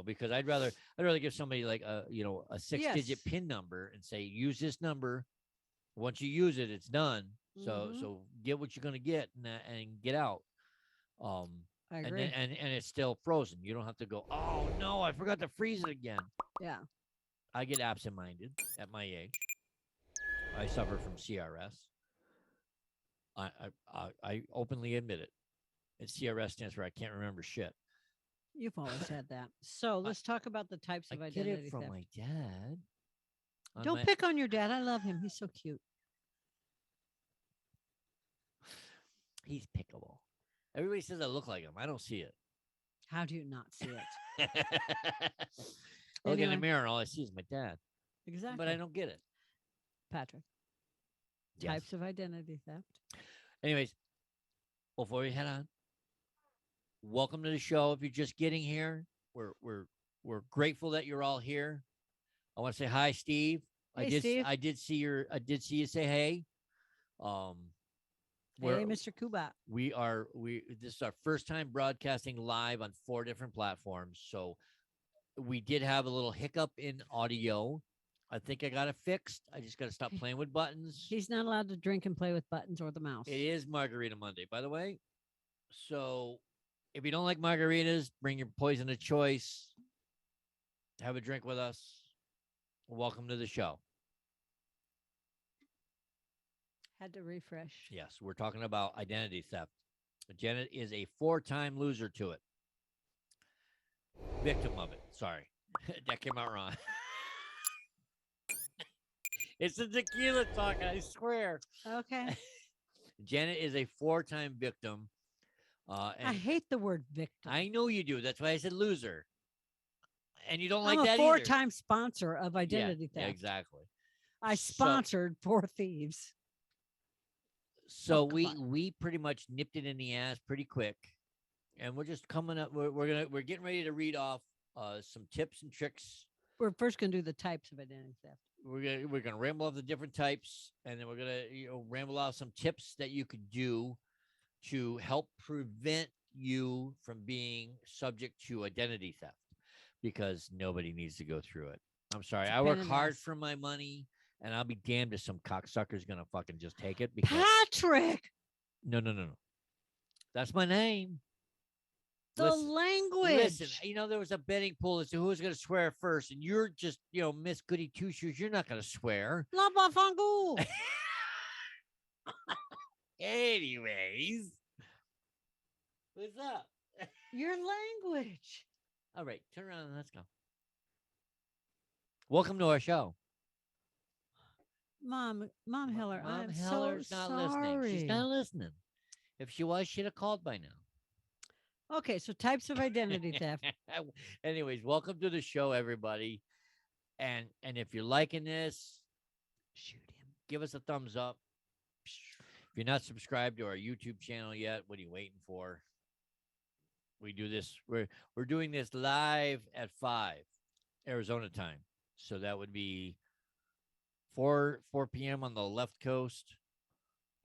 because I'd rather give somebody like a 6-digit PIN number and say, use this number. Once you use it, it's done. So get what you're going to get and get out.
I agree.
And it's still frozen. You don't have to go, oh no, I forgot to freeze it again.
Yeah.
I get absent-minded at my age. I suffer from CRS. I openly admit it. And CRS stands for I can't remember shit.
You've always had that. So let's talk about the types of identity
theft. I get it from my dad.
Don't pick on your dad. I love him. He's so cute.
He's pickable. Everybody says I look like him. I don't see it.
How do you not see it?
I look in the mirror and all I see is my dad.
Exactly.
But I don't get it.
Patrick.
Yes.
Types of identity theft.
Anyways, before we head on, welcome to the show. If you're just getting here, we're grateful that you're all here. I want to say hi, Steve.
Hey, Steve.
I did see you say hey.
Hey, Mr. Kubat.
This is our first time broadcasting live on 4 different platforms. So we did have a little hiccup in audio. I think I got it fixed. I just got to stop playing with buttons.
He's not allowed to drink and play with buttons or the mouse.
It is Margarita Monday, by the way. So if you don't like margaritas, bring your poison of choice. Have a drink with us. Welcome to the show.
Had to refresh.
Yes, we're talking about identity theft. Janet is a 4-time loser to it. Victim of it. Sorry. That came out wrong. It's a tequila talk, I swear.
Okay.
Janet is a 4-time victim. And
I hate the word victim.
I know you do. That's why I said loser. And you don't like
I'm
that
a
either.
4-time sponsor of identity
Yeah,
theft.
exactly.
I sponsored 4 thieves.
So
Oh, come
we pretty much nipped it in the ass pretty quick, and we're just coming up. We're getting ready to read off some tips and tricks.
We're first going to do the types of identity theft.
We're gonna ramble off the different types, and then we're gonna ramble off some tips that you could do to help prevent you from being subject to identity theft, because nobody needs to go through it. I'm sorry. I work hard for my money. And I'll be damned if some cocksucker's gonna fucking just take it. Because
Patrick,
no. That's my name.
the language.
Listen, there was a betting pool as to who was gonna swear first, and you're just, Miss Goody Two Shoes. You're not gonna swear.
La bafangu.
Anyways, what's up?
Your language.
All right, turn around and let's go. Welcome to our show.
Mom Heller,
Mom
I'm
Heller's
so
not
sorry.
listening. She's not listening. If she was, she'd have called by now.
Okay, so types of identity theft.
Anyways, welcome to the show, everybody. And if you're liking this,
Shoot him.
give us a thumbs up. If you're not subscribed to our YouTube channel yet, what are you waiting for? We do this. We're doing this live at 5 Arizona time. So that would be 4 p.m. on the left coast,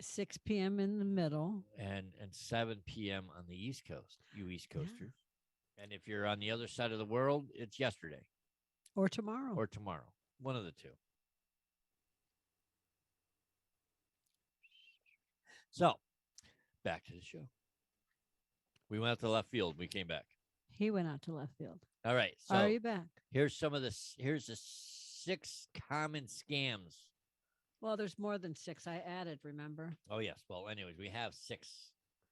6 p.m. in the middle.
and 7 p.m. on the East Coast, you East Coasters. And if you're on the other side of the world, it's yesterday
Or tomorrow.
or tomorrow, one of the two. So, back to the show. We went out to left field. We came back.
He went out to left field.
All right. So
Are you back?
here's the 6 common scams.
Well, there's more than 6. I added, remember?
Oh, yes. Well, anyways, we have 6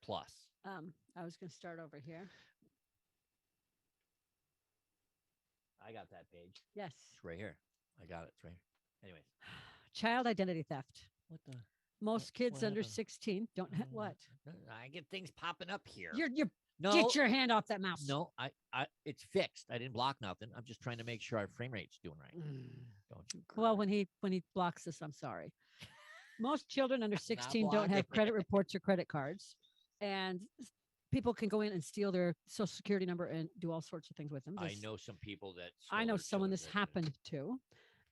plus.
I was going to start over here.
I got that page.
Yes.
It's right here. I got it. It's right here. Anyways.
Child identity theft.
What the?
Most kids
what
under
happened?
16 don't have what?
I get things popping up here.
You're
no,
get your hand off that mouse.
No, I it's fixed. I didn't block nothing. I'm just trying to make sure our frame rate's doing right. Don't you?
Well, when he blocks this, I'm sorry. Most children under 16 don't
blocking.
have credit reports or credit cards, and people can go in and steal their social security number and do all sorts of things with them.
I know some people that.
I know
stole their
someone
children
this
that did it.
happened to,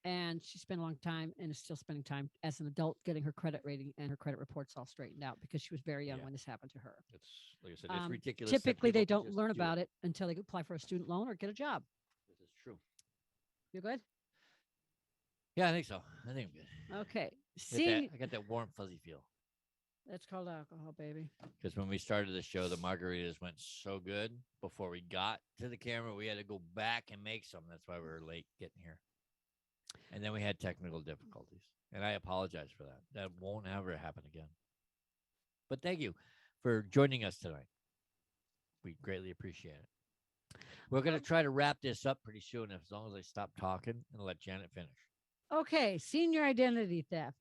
and she spent a long time and is still spending time as an adult getting her credit rating and her credit reports all straightened out because she was very young
Yeah.
when this happened to her.
It's like I said, it's ridiculous.
Typically, they don't learn about it until they apply for a student loan or get a job.
This is true.
You good?
Yeah, I think so. I think I'm good.
Okay.
I got that warm, fuzzy feel.
That's called alcohol, baby.
Because when we started the show, the margaritas went so good before we got to the camera, we had to go back and make some. That's why we were late getting here. And then we had technical difficulties. And I apologize for that. That won't ever happen again. But thank you for joining us tonight. We greatly appreciate it. We're going to try to wrap this up pretty soon, as long as I stop talking and let Janet finish.
Okay, senior identity theft.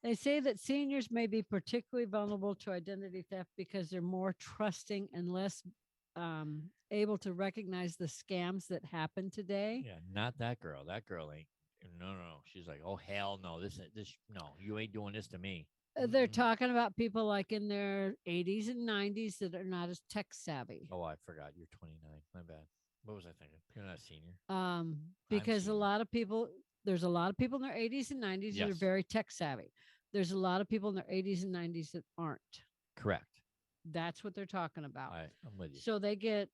They say that seniors may be particularly vulnerable to identity theft because they're more trusting and less able to recognize the scams that happen today.
Yeah, not that girl. That girl ain't. No. She's like, oh hell no, this no, you ain't doing this to me.
They're
Mm-mm.
talking about people like in their 80s and 90s that are not as tech savvy.
Oh, I forgot. You're 29. My bad. What was I thinking? You're not a senior.
Because a
senior.
lot of people, there's a lot of people in their 80s and 90s that are
Yes.
very tech savvy. There's a lot of people in their 80s and 90s that aren't.
Correct.
That's what they're talking about.
I'm with you.
So they get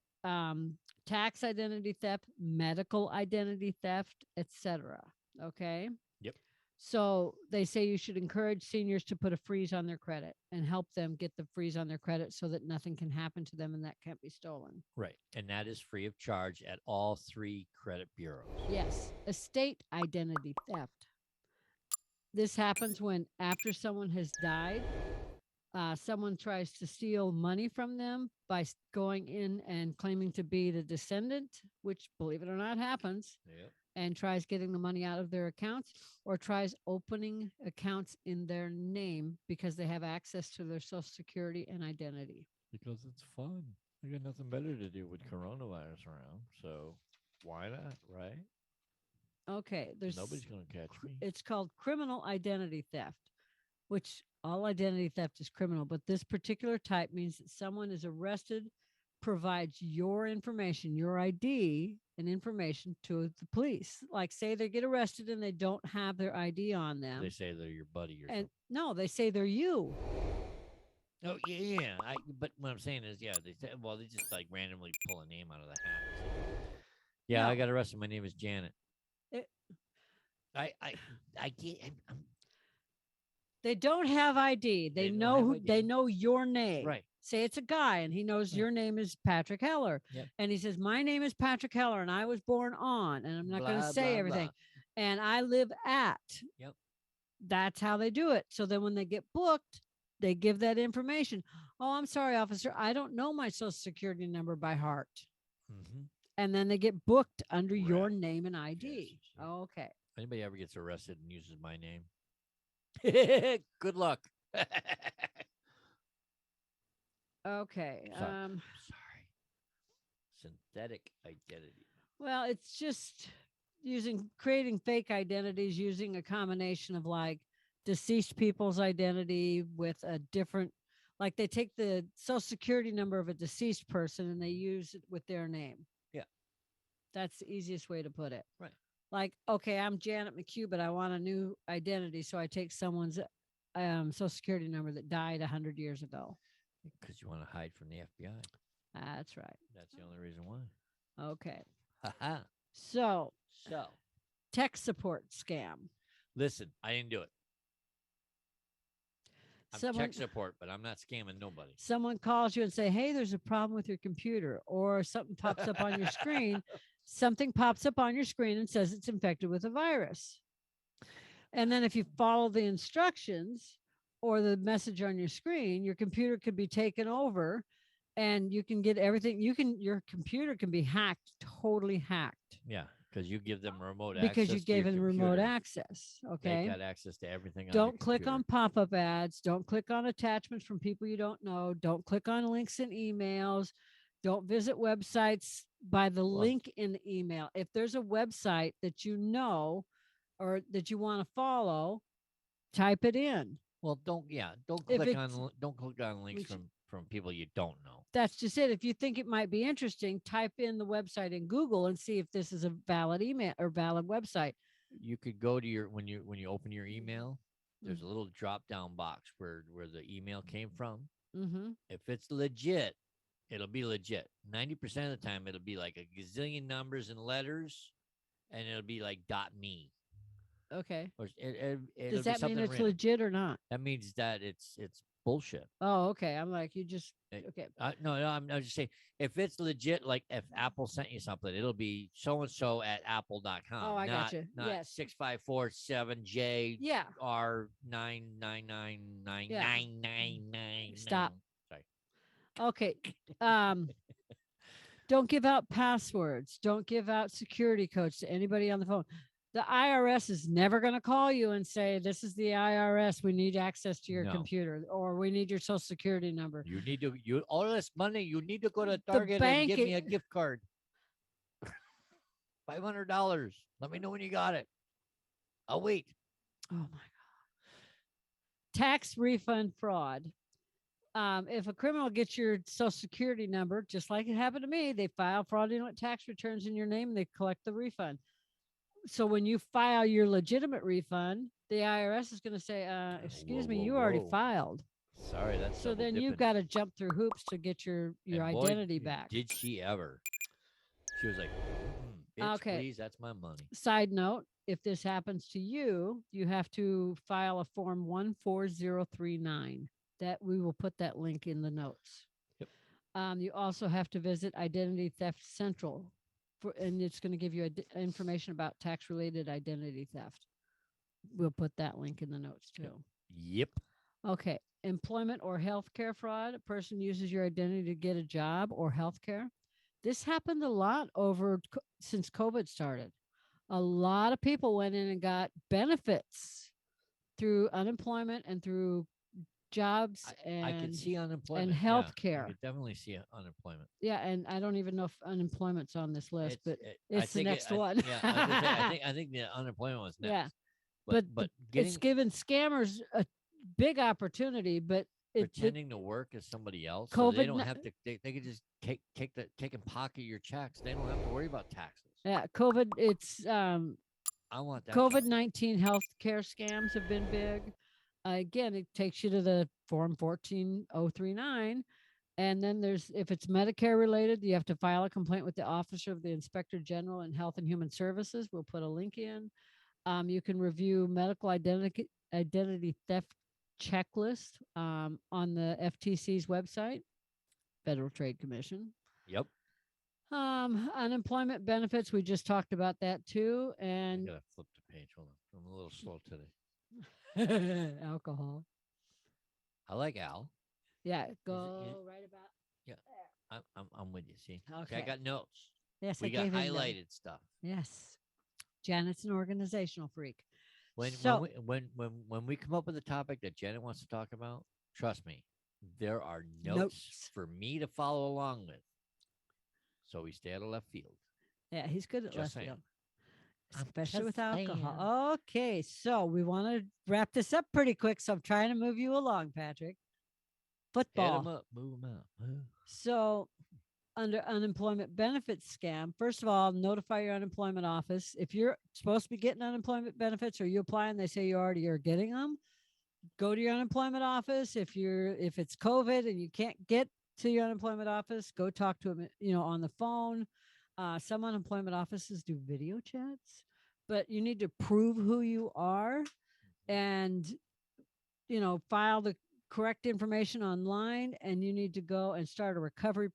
tax identity theft, medical identity theft, etc. Okay.
Yep.
So they say you should encourage seniors to put a freeze on their credit and help them get the freeze on their credit so that nothing can happen to them and that can't be stolen.
Right. And that is free of charge at all 3 credit bureaus.
Yes. Estate identity theft. This happens when after someone has died, someone tries to steal money from them by going in and claiming to be the descendant, which, believe it or not, happens.
Yep.
And tries getting the money out of their accounts or tries opening accounts in their name because they have access to their social security and identity.
Because it's fun. I got nothing better to do with coronavirus around. So why not? Right?
Okay.
Nobody's going to catch me.
It's called criminal identity theft, which all identity theft is criminal, but this particular type means that someone is arrested, provides your information, your ID and information to the police. Like say they get arrested and they don't have their ID on them.
They say they're your buddy or
And
something.
no, they say they're you.
Oh yeah. But what I'm saying is, yeah, they say, well, they just like randomly pull a name out of the hat. Yeah,
No.
I got arrested. My name is Janet.
It-
I can't.
They don't have ID. They
don't
know
have
who
ID.
they know your name.
Right.
Say it's a guy and he knows
Right.
your name is Patrick Heller.
Yep.
And he says, my name is Patrick Heller and I was born on, and I'm not going to
Blah,
say
blah,
everything.
blah.
And I live at.
Yep.
That's how they do it. So then when they get booked, they give that information. Oh, I'm sorry, officer. I don't know my social security number by heart.
Mm-hmm.
And then they get booked under your
Correct.
name and ID.
Yes, yes.
Okay.
If anybody ever gets arrested and uses my name, good luck.
Okay.
Sorry. Synthetic identity.
Well, it's just creating fake identities using a combination of like deceased people's identity with a different, like they take the social security number of a deceased person and they use it with their name.
Yeah.
That's the easiest way to put it.
Right.
Like, okay, I'm Janet McHugh, but I want a new identity. So I take someone's social security number that died 100 years ago.
Because you want to hide from the FBI.
That's right.
That's the only reason why.
Okay.
Ha-ha.
So
So,
tech support scam.
listen, I didn't do it. I'm
Someone-
tech support, but I'm not scamming nobody.
Someone calls you and say, hey, there's a problem with your computer, or something pops up on your screen. Something pops up on your screen and says it's infected with a virus. And then if you follow the instructions or the message on your screen, your computer could be taken over and you can get everything. Your computer can be hacked, totally hacked.
Yeah, because you give them remote access.
Because you
to your
gave them remote
computer.
access. Okay.
They got access to everything.
Don't click on pop-up ads. Don't click on attachments from people you don't know. Don't click on links in emails. Don't visit websites by the link in the email. If there's a website that you know or that you want to follow, type it in.
Well, don't
If
click
it's-
on don't click on links
which-
from people you don't know.
That's just it. If you think it might be interesting, type in the website in Google and see if this is a valid email or valid website.
You could go to your when you open your email, there's a little drop down box where the email came from.
Mm-hmm.
If it's legit, it'll be legit. 90% of the time, it'll be like a gazillion numbers and letters, and it'll be like .me.
Okay.
Or it'll
Does
be
that mean
something
it's
random.
legit or not?
That means that it's bullshit.
Oh, okay. I'm like, you just, okay.
No, I'm just saying, if it's legit, like if Apple sent you something, it'll be so and so at apple.com.
Oh, I
not,
gotcha.
Not
Yes.
6547J
Yeah.
R9999999.
Stop.
Sorry.
Okay. Don't give out passwords. Don't give out security codes to anybody on the phone. The IRS is never going to call you and say, this is the IRS. We need access to your
No.
computer, or we need your social security number.
You need to all this money. You need to go to Target and
bank
give me
i-
a gift card. $500. Let me know when you got it. Oh wait.
Oh my God. Tax refund fraud. If a criminal gets your social security number, just like it happened to me, they file fraudulent tax returns in your name and they collect the refund. So when you file your legitimate refund, the IRS is going to say, excuse
Whoa,
me,
whoa,
you already
whoa.
filed.
Sorry, that's
So
double
then you've
dipping.
got to jump through hoops to get your
And boy,
identity back.
Did she ever? She was like, bitch,
Okay.
please, that's my money.
Side note, if this happens to you, you have to file a form 14039. That we will put that link in the notes.
Yep.
You also have to visit Identity Theft Central, and it's going to give you information about tax-related identity theft. We'll put that link in the notes too.
Yep.
Okay. Employment or healthcare fraud. A person uses your identity to get a job or healthcare. This happened a lot since COVID started. A lot of people went in and got benefits through unemployment and through jobs
I could see unemployment.
and
yeah,
healthcare.
I could definitely see unemployment.
Yeah, and I don't even know if unemployment's on this list, but
I
it's the
think
next one.
Yeah, I, was gonna say, I think the unemployment was next.
Yeah,
but
it's given scammers a big opportunity, but
pretending to work as somebody else, so they don't have to. They could just take and pocket your checks. They don't have to worry about taxes.
Yeah, COVID. It's
I want that.
COVID-19 healthcare scams have been big. Again, it takes you to the form 14039. And then if it's Medicare related, you have to file a complaint with the Officer of the Inspector General in Health and Human Services. We'll put a link in. You can review medical identity theft checklist on the FTC's website, Federal Trade Commission.
Yep.
Unemployment benefits, we just talked about that too.
I
And
gotta flip the page. Hold on, I'm a little slow today.
alcohol.
I like Al.
Yeah, go right about.
Yeah, I'm with you. See,
Okay.
I got notes.
Yes,
We
I
got
gave him them.
highlighted stuff.
Yes, Janet's an organizational freak.
When we come up with a topic that Janet wants to talk about, trust me, there are notes for me to follow along with. So we stay out of left field.
Yeah, he's good at
Just
left
saying.
field,
I'm
especially with
just saying.
alcohol. Okay, so we want to wrap this up pretty quick. So I'm trying to move you along, Patrick.
Hit 'em
Football.
up, move 'em out. Move.
So under unemployment benefits scam, first of all, notify your unemployment office. If you're supposed to be getting unemployment benefits or you apply and they say you already are getting them, go to your unemployment office. If it's COVID and you can't get to your unemployment office, go talk to them, on the phone. Some unemployment offices do video chats, but you need to prove who you are and, file the correct information online, and you need to go and start a recovery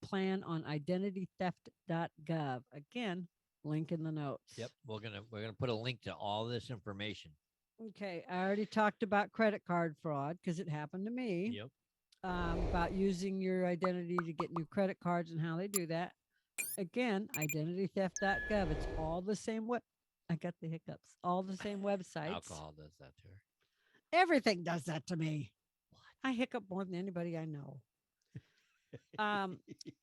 plan on identitytheft.gov. Again, link in the notes.
Yep, we're gonna put a link to all this information.
Okay, I already talked about credit card fraud because it happened to me.
Yep.
About using your identity to get new credit cards and how they do that. Again, identitytheft.gov. It's all the same. I got the hiccups. All the same websites.
Alcohol does that to her.
Everything does that to me. I hiccup more than anybody I know.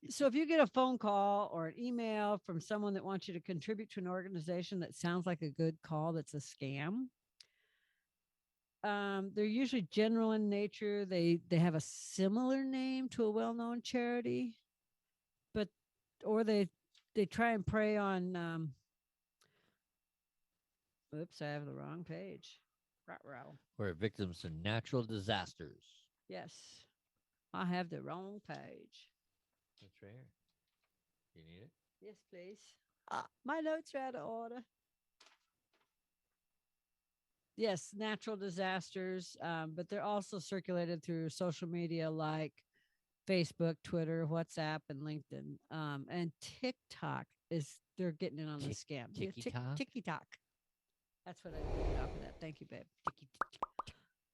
So if you get a phone call or an email from someone that wants you to contribute to an organization that sounds like a good call, that's a scam. They're usually general in nature. They have a similar name to a well-known charity, or they try and prey on. Oops, I have the wrong page. Ruh-roh.
We're victims of natural disasters.
Yes, I have the wrong page.
That's right here. You need it?
Yes, please. My notes are out of order. Yes, natural disasters, but they're also circulated through social media like Facebook, Twitter, WhatsApp, and LinkedIn. And TikTok they're getting in on the scam.
TikTok?
TikTok. That's what I did off of that. Thank you, babe.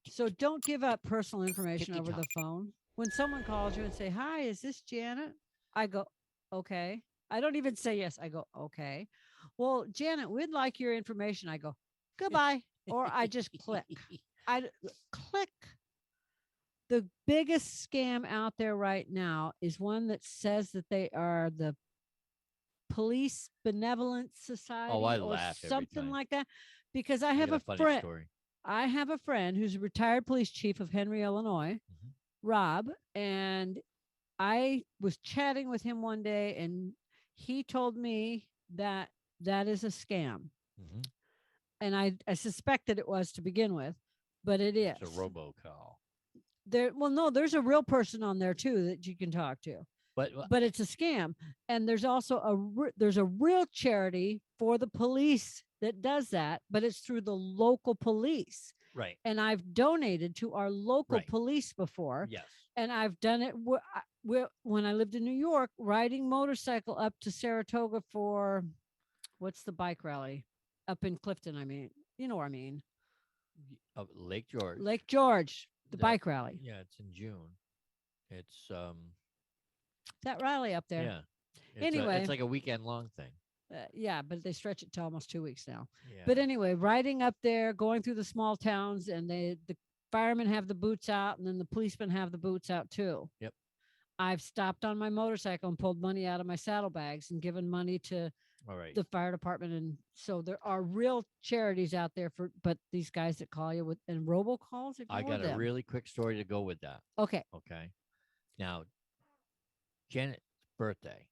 So don't give up personal information over the phone. When someone calls you and say, "Hi, is this Janet?" I go, "Okay." I don't even say yes. I go, "Okay." Well, Janet, we'd like your information. I go, "Goodbye." Or I just click. I click. The biggest scam out there right now is one that says that they are the Police Benevolent Society
I
or
laugh every
something
time.
like that. because I
I
have
got
a
funny
friend.
story.
I have a friend who's a retired police chief of Henry, Illinois,
Mhm.
Rob, and I was chatting with him one day, and he told me that that is a scam,
Mhm.
and I suspected it was to begin with, but it is.
It's a robocall.
There. Well, no, there's a real person on there too that you can talk to,
But
but it's a scam. And there's also there's a real charity for the police that does that, but it's through the local police.
right.
And I've donated to our local
Right.
police before.
Yes.
And I've done it when I lived in New York, riding motorcycle up to Saratoga for what's the bike rally up in Clifton. I mean, you know what I mean?
Lake George.
Lake George, the
That-
bike rally.
Yeah, it's in June. It's
That rally up there.
yeah.
Anyway.
It's like a weekend long thing.
Yeah, but they stretch it to almost 2 weeks now.
Yeah.
But anyway, riding up there, going through the small towns, and the firemen have the boots out, and then the policemen have the boots out too.
Yep.
I've stopped on my motorcycle and pulled money out of my saddlebags and given money to
All right.
the fire department. And so there are real charities out there but these guys that call you with and robocalls,
I
ignore
got a
them.
really quick story to go with that.
Okay.
Okay. Now, Janet's birthday,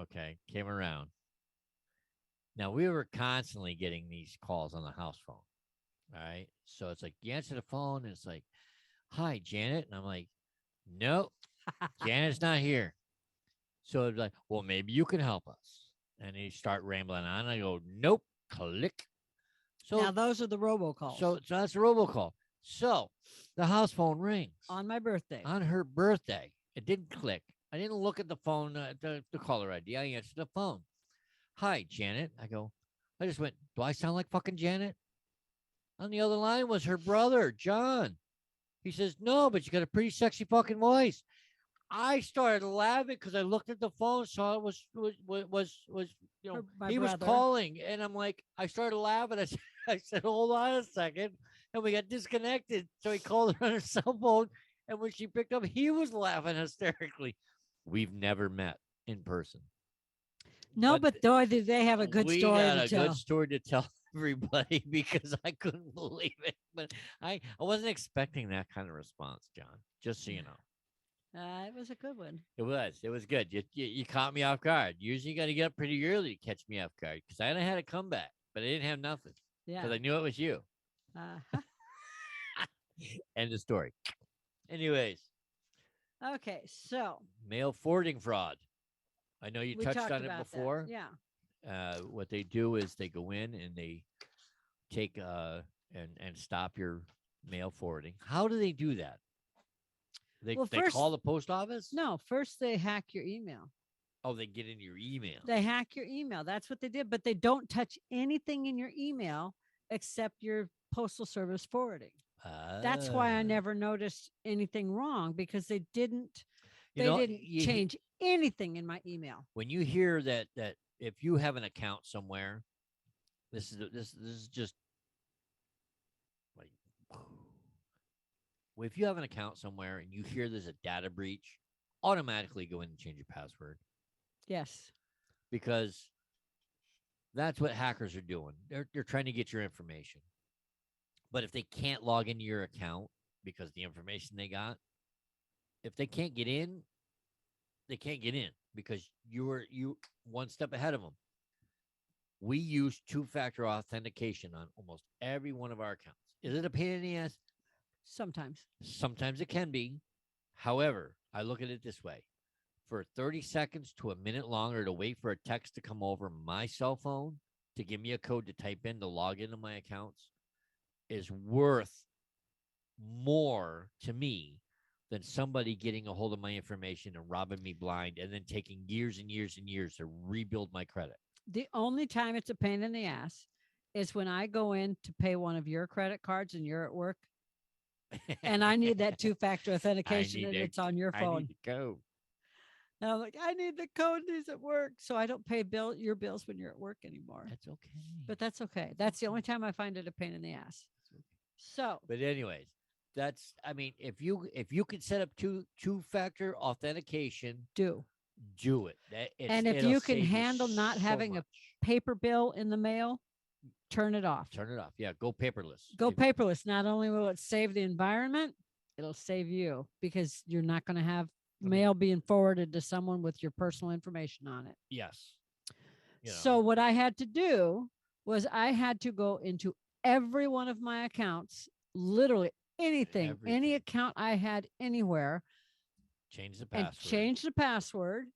okay, came around. Now we were constantly getting these calls on the house phone. All right. So it's like you answer the phone and it's like, "Hi, Janet." And I'm like, "Nope, Janet's not here." So it's like, "Well, maybe you can help us." And they start rambling on. I go, "Nope." Click. So
Now those are the robocalls.
so that's a robocall. So the house phone rings
on my birthday.
on her birthday. It didn't click. I didn't look at the phone, the caller ID. I answered the phone. "Hi, Janet." I go, I just went, "Do I sound like fucking Janet?" On the other line was her brother, John. He says, "No, but you got a pretty sexy fucking voice." I started laughing because I looked at the phone, saw it was you know,
My
he was
brother.
calling, and I'm like, I started laughing. I said, "Hold on a second," and we got disconnected. So he called her on her cell phone, and when she picked up, he was laughing hysterically. We've never met in person.
No, but boy, did they have a good
we
story
got
to
a
tell.
good story to tell everybody because I couldn't believe it. But I wasn't expecting that kind of response, John. Just so you know.
It was a good one.
It was good. You caught me off guard. Usually you got to get up pretty early to catch me off guard because I hadn't had a comeback, but I didn't have nothing
Yeah.
because I knew it was you.
Uh-huh.
End of story. Anyways,
Okay, so
mail forwarding fraud. I know you
we
touched
talked
on it
about that.
before.
Yeah.
What they do is they go in and they take and stop your mail forwarding. How do they do that? They call the post office?
No, first they hack your email.
Oh, they get into your email.
They hack your email. That's what they did, but they don't touch anything in your email except your postal service forwarding. That's why I
Ah.
never noticed anything wrong because they didn't
You
change anything in my email.
When you hear that if you have an account somewhere, this is just like well, if you have an account somewhere and you hear there's a data breach, automatically go in and change your password
Yes.
because that's what hackers are doing. They're trying to get your information. But if they can't log into your account because the information they got, if they can't get in, they can't get in because you one step ahead of them. We use two-factor authentication on almost every one of our accounts. Is it a pain in the ass?
Sometimes.
Sometimes it can be. However, I look at it this way. For 30 seconds to a minute longer to wait for a text to come over my cell phone to give me a code to type in to log into my accounts is worth more to me than somebody getting a hold of my information and robbing me blind and then taking years and years and years to rebuild my credit.
The only time it's a pain in the ass is when I go in to pay one of your credit cards and you're at work and I need that two-factor authentication and it's on your
I
phone.
need the code.
And I'm like, I need the code. These at work. So I don't pay your bills when you're at work anymore.
That's okay.
But that's okay. That's the only time I find it a pain in the ass. So
But anyways, if you could set up two-factor authentication,
do
it.
and if
it'll
you can
save
handle not
so
having
much.
a paper bill in the mail, turn it off.
Turn it off. Yeah, go paperless.
Go
If-
paperless. Not only will it save the environment, it'll save you because you're not going to have
mean-
mail being forwarded to someone with your personal information on it.
Yes. You know,
So what I had to do was I had to go into every one of my accounts, literally anything, any
Everything.
account I had anywhere,
change the
and
password.
change the password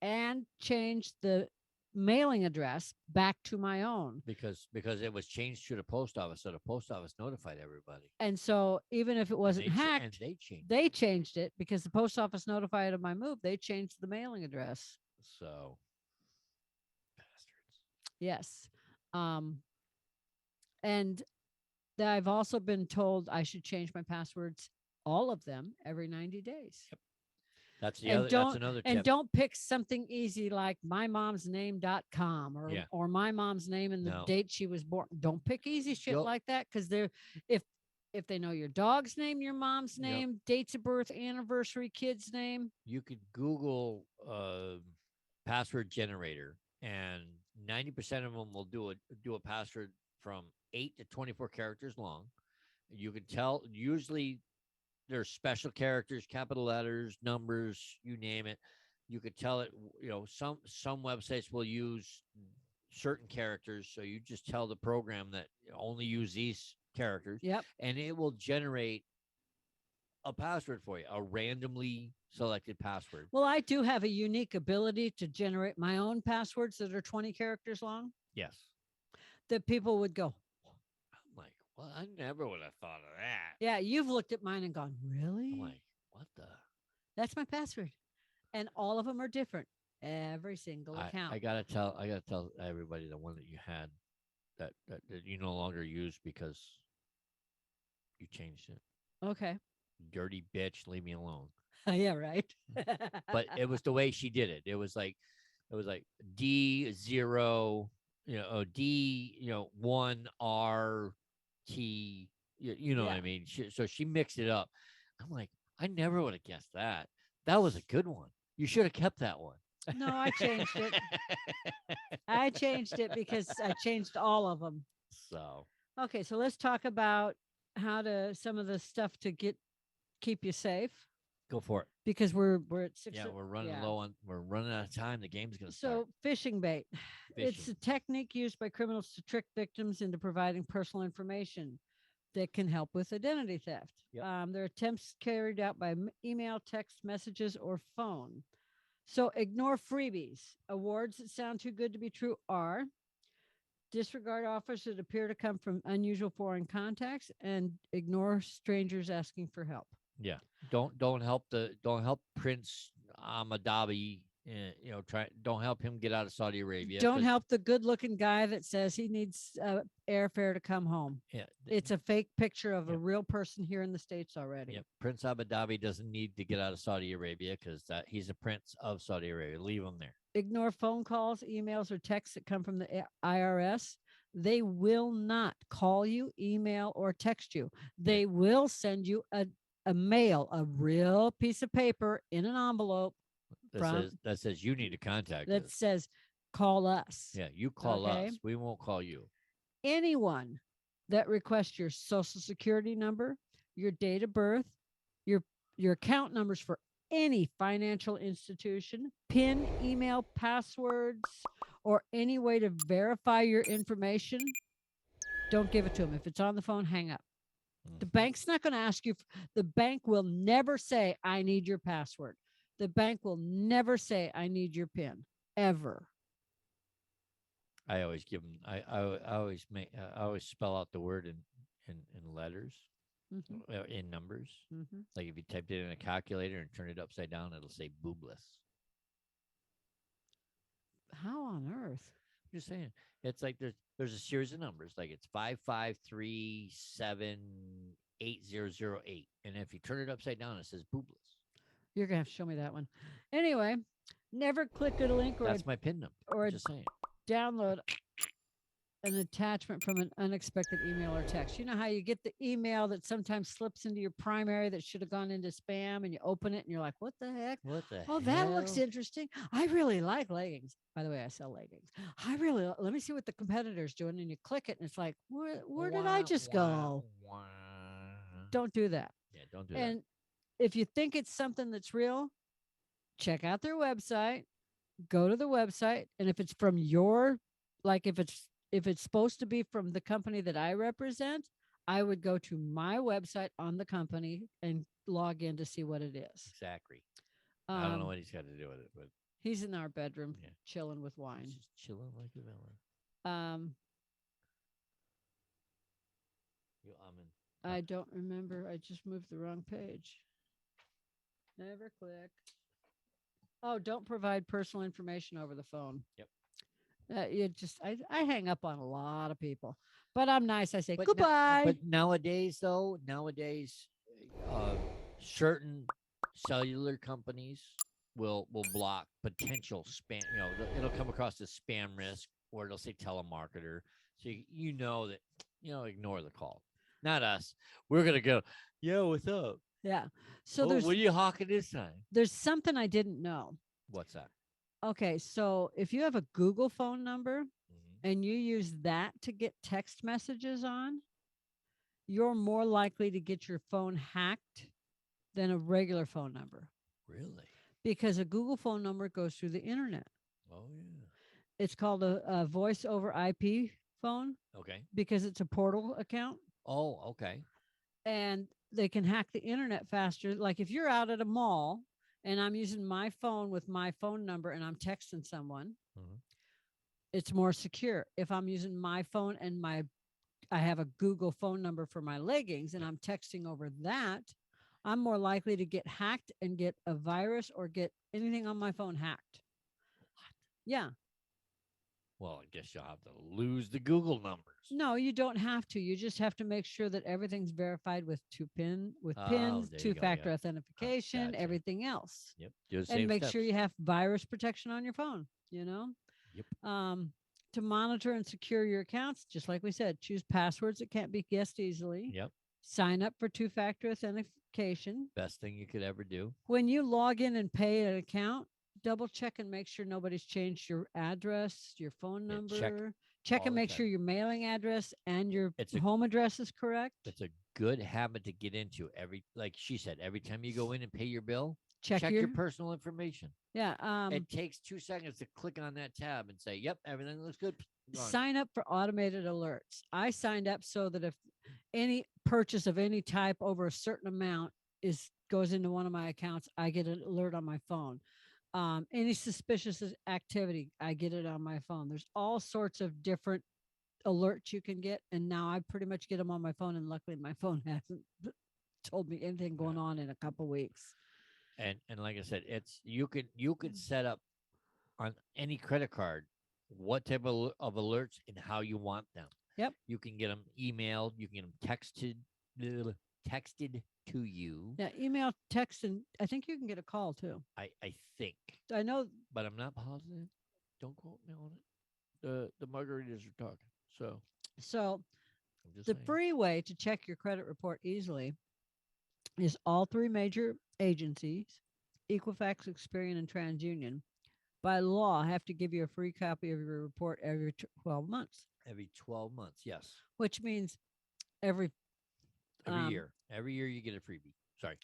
and change the mailing address back to my own.
because it was changed to the post office, so the post office notified everybody.
And so even if it
And
wasn't
they cha-
hacked,
and they changed.
they changed it because the post office notified of my move. They changed the mailing address.
So bastards.
Yes. And I've also been told I should change my passwords, all of them, every 90 days.
That's the
And
other. That's
don't-
another
And
tip.
don't pick something easy like mymomsname.com or
Yeah.
or my mom's name and the
No.
date she was born. Don't pick easy shit
Go-
like that because they're if they know your dog's name, your mom's
Yep.
name, dates of birth, anniversary, kid's name.
You could Google password generator, and 90% of them will do a password from 8 to 24 characters long. You can tell. Usually, there's special characters, capital letters, numbers, you name it. You could tell it. You know, some websites will use certain characters, so you just tell the program that only use these characters,
Yep.
and it will generate a password for you, a randomly selected password.
Well, I do have a unique ability to generate my own passwords that are 20 characters long
Yes.
that people would go,
I'm like, well, I never would have thought of that.
yeah, you've looked at mine and gone, really?
I'm like, what the?
That's my password. And all of them are different. Every single account.
I gotta tell everybody the one that you had that you no longer use because you changed it.
Okay.
Dirty bitch, leave me alone.
Yeah, right.
But it was the way she did it. It was like D0, D, 1RT, you know what
Yeah.
I mean? So she mixed it up. I'm like, I never would have guessed that. That was a good one. You should have kept that one.
No, I changed it. I changed it because I changed all of them.
So
Okay, so let's talk about some of the stuff to keep you safe
go for it.
because we're at 6.
Yeah, we're running
yeah.
low on. We're running out of time. The game's gonna start.
So phishing bait. It's a
Fishing.
technique used by criminals to trick victims into providing personal information that can help with identity theft.
Yep.
There are attempts carried out by email, text messages, or phone. So ignore freebies. Awards that sound too good to be true are disregard offers that appear to come from unusual foreign contacts and ignore strangers asking for help.
Yeah. Don't help Prince Ahmadabi. Don't help him get out of Saudi Arabia.
Don't
'cause-
help the good-looking guy that says he needs airfare to come home.
Yeah.
It's a fake picture of a
Yep.
real person here in the States already.
Yep. Prince Abu Dhabi doesn't need to get out of Saudi Arabia because he's a prince of Saudi Arabia. Leave him there.
Ignore phone calls, emails, or texts that come from the IRS. They will not call you, email, or text you. They will send you a mail, a real piece of paper in an envelope
That says you need to contact
that
us.
says, call us.
Yeah, you call
Okay.
us. We won't call you.
Anyone that requests your social security number, your date of birth, your account numbers for any financial institution, PIN, email, passwords, or any way to verify your information, don't give it to them. If it's on the phone, hang up. The
Mhm.
bank's not going to ask you. The bank will never say, I need your password. The bank will never say, I need your PIN, ever.
I always give them. I always spell out the word in letters,
Mhm,
in numbers.
mhm.
Like if you typed it in a calculator and turn it upside down, it'll say boobless.
How on earth?
I'm just saying. It's like there's a series of numbers. Like it's 5537808, and if you turn it upside down, it says boobless.
You're going to have to show me that one. Anyway, never click a link or
That's my PIN number.
or
I'm
a
just saying.
download an attachment from an unexpected email or text. You know how you get the email that sometimes slips into your primary that should have gone into spam, and you open it and you're like, what the heck?
What the
Oh, that looks interesting. I really like leggings. By the way, I sell leggings. Let me see what the competitor's doing. And you click it and it's like, where did I just go? Don't do that.
Yeah, don't do
And if you think it's something that's real, check out their website, go to the website. And if it's from if it's supposed to be from the company that I represent, I would go to my website on the company and log in to see what it is.
Exactly. I don't know what he's got to do with it, but
He's in our bedroom
Yeah.
chilling with wine.
he's just chilling like a villain. You
I don't remember. I just moved the wrong page. Never click. Oh, don't provide personal information over the phone.
Yep.
I hang up on a lot of people, but I'm nice. I say
But
goodbye.
but nowadays, certain cellular companies will block potential spam. It'll come across as spam risk, or it'll say telemarketer. So you know that ignore the call. Not us. We're gonna go. Yo, what's up?
Yeah. So
What are you hawking this time?
there's something I didn't know.
What's that?
Okay, so if you have a Google phone number
Mhm.
and you use that to get text messages on, you're more likely to get your phone hacked than a regular phone number,
Really?
because a Google phone number goes through the internet.
Oh yeah.
It's called a voice over IP phone
Okay.
because it's a portal account,
Oh, okay.
and they can hack the internet faster. Like if you're out at a mall and I'm using my phone with my phone number and I'm texting someone,
Mhm.
it's more secure. If I'm using my phone and I have a Google phone number for my leggings and I'm texting over that, I'm more likely to get hacked and get a virus or get anything on my phone hacked. Yeah.
Well, I guess you'll have to lose the Google numbers.
No, you don't have to. You just have to make sure that everything's verified with pins,
Oh,
pins,
there you go,
two-factor
yeah.
authentication,
Gotcha.
everything else.
Yep. Do the
And
same
make
steps.
sure you have virus protection on your phone,
Yep.
To monitor and secure your accounts, just like we said, choose passwords that can't be guessed easily.
Yep.
Sign up for two-factor authentication.
Best thing you could ever do.
When you log in and pay an account, double check and make sure nobody's changed your address, your phone
Yeah,
number.
check
Check
all
and
the
make sure
time.
your mailing address and your
It's a-
home address is correct.
It's a good habit to get into like she said, every time you go in and pay your bill,
Check
check
your
your personal information.
Yeah.
It takes 2 seconds to click on that tab and say, yep, everything looks good. Gone.
Sign up for automated alerts. I signed up so that if any purchase of any type over a certain amount goes into one of my accounts, I get an alert on my phone. Any suspicious activity, I get it on my phone. There's all sorts of different alerts you can get, and now I pretty much get them on my phone. And luckily, my phone hasn't told me anything going on in a couple weeks.
And like I said, it's you could set up on any credit card what type of alerts and how you want them.
Yep.
You can get them emailed. You can get them texted to you.
Yeah, email, text, and I think you can get a call too.
I think,
I know,
but I'm not positive. Don't quote me on it. The margaritas are talking. So I'm just
the
saying.
free way to check your credit report easily is all three major agencies, Equifax, Experian, and TransUnion, by law have to give you a free copy of your report every 12 months,
Every 12 months, yes.
which means every
Year. Every year you get a freebie. Sorry.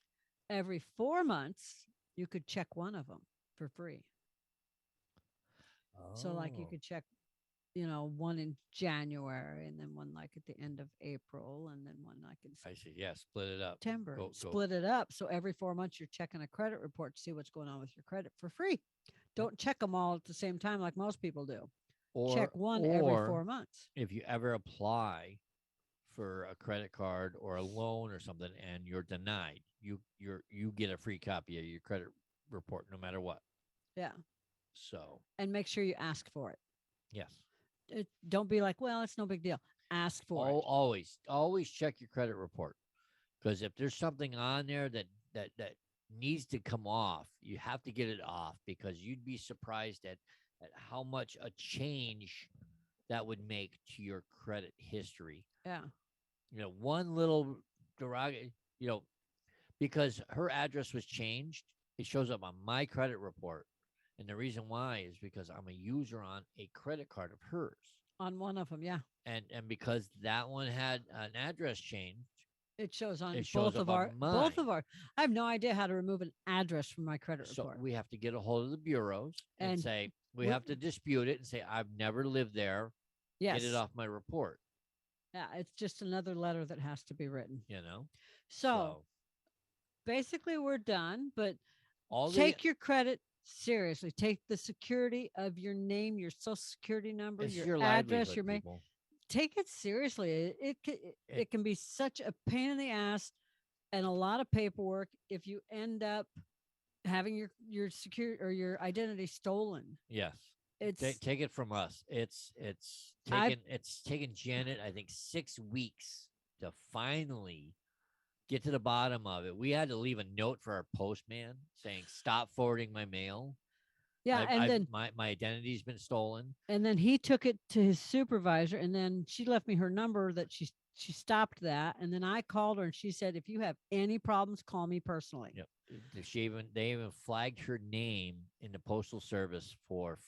every 4 months you could check one of them for free. So like you
Oh.
could check, one in January, and then one like at the end of April, and then one like in
I see. Yeah, split it up.
September.
Go.
Split it up. So every 4 months you're checking a credit report to see what's going on with your credit for free. Don't check them all at the same time like most people do. Check one every 4 months.
If you ever apply for a credit card or a loan or something and you're denied, you get a free copy of your credit report no matter what.
Yeah.
So
And make sure you ask for it.
yes.
Don't be like, well, it's no big deal. Ask for it.
Always check your credit report, because if there's something on there that needs to come off, you have to get it off, because you'd be surprised at how much a change that would make to your credit history.
Yeah.
One little derogatory, because her address was changed, it shows up on my credit report. And the reason why is because I'm a user on a credit card of hers.
On one of them, yeah.
And because that one had an address change,
It shows on
it shows
both of
up on
our both
mine.
of our. I have no idea how to remove an address from my credit
So
report.
we have to get a hold of the bureaus and
And
say, we
we're-
have to dispute it and say, I've never lived there.
Yes.
Get it off my report,
Yeah, it's just another letter that has to be written. So basically, we're done. But
all
take your credit seriously. Take the security of your name, your social security number,
it's
your
your
address,
livelihood,
your mail.
people.
Take it seriously. It can be such a pain in the ass and a lot of paperwork if you end up having your security or your identity stolen.
Yes.
It's
Take it from us. It's
I've-
taken Janet, I think, 6 weeks to finally get to the bottom of it. We had to leave a note for our postman saying, "Stop forwarding my mail.
yeah, and then
my identity's been stolen."
he took it to his supervisor, and then she left me her number that she stopped that, and then I called her and she said, if you have any problems, call me personally.
Yep. They even flagged her name in the postal service for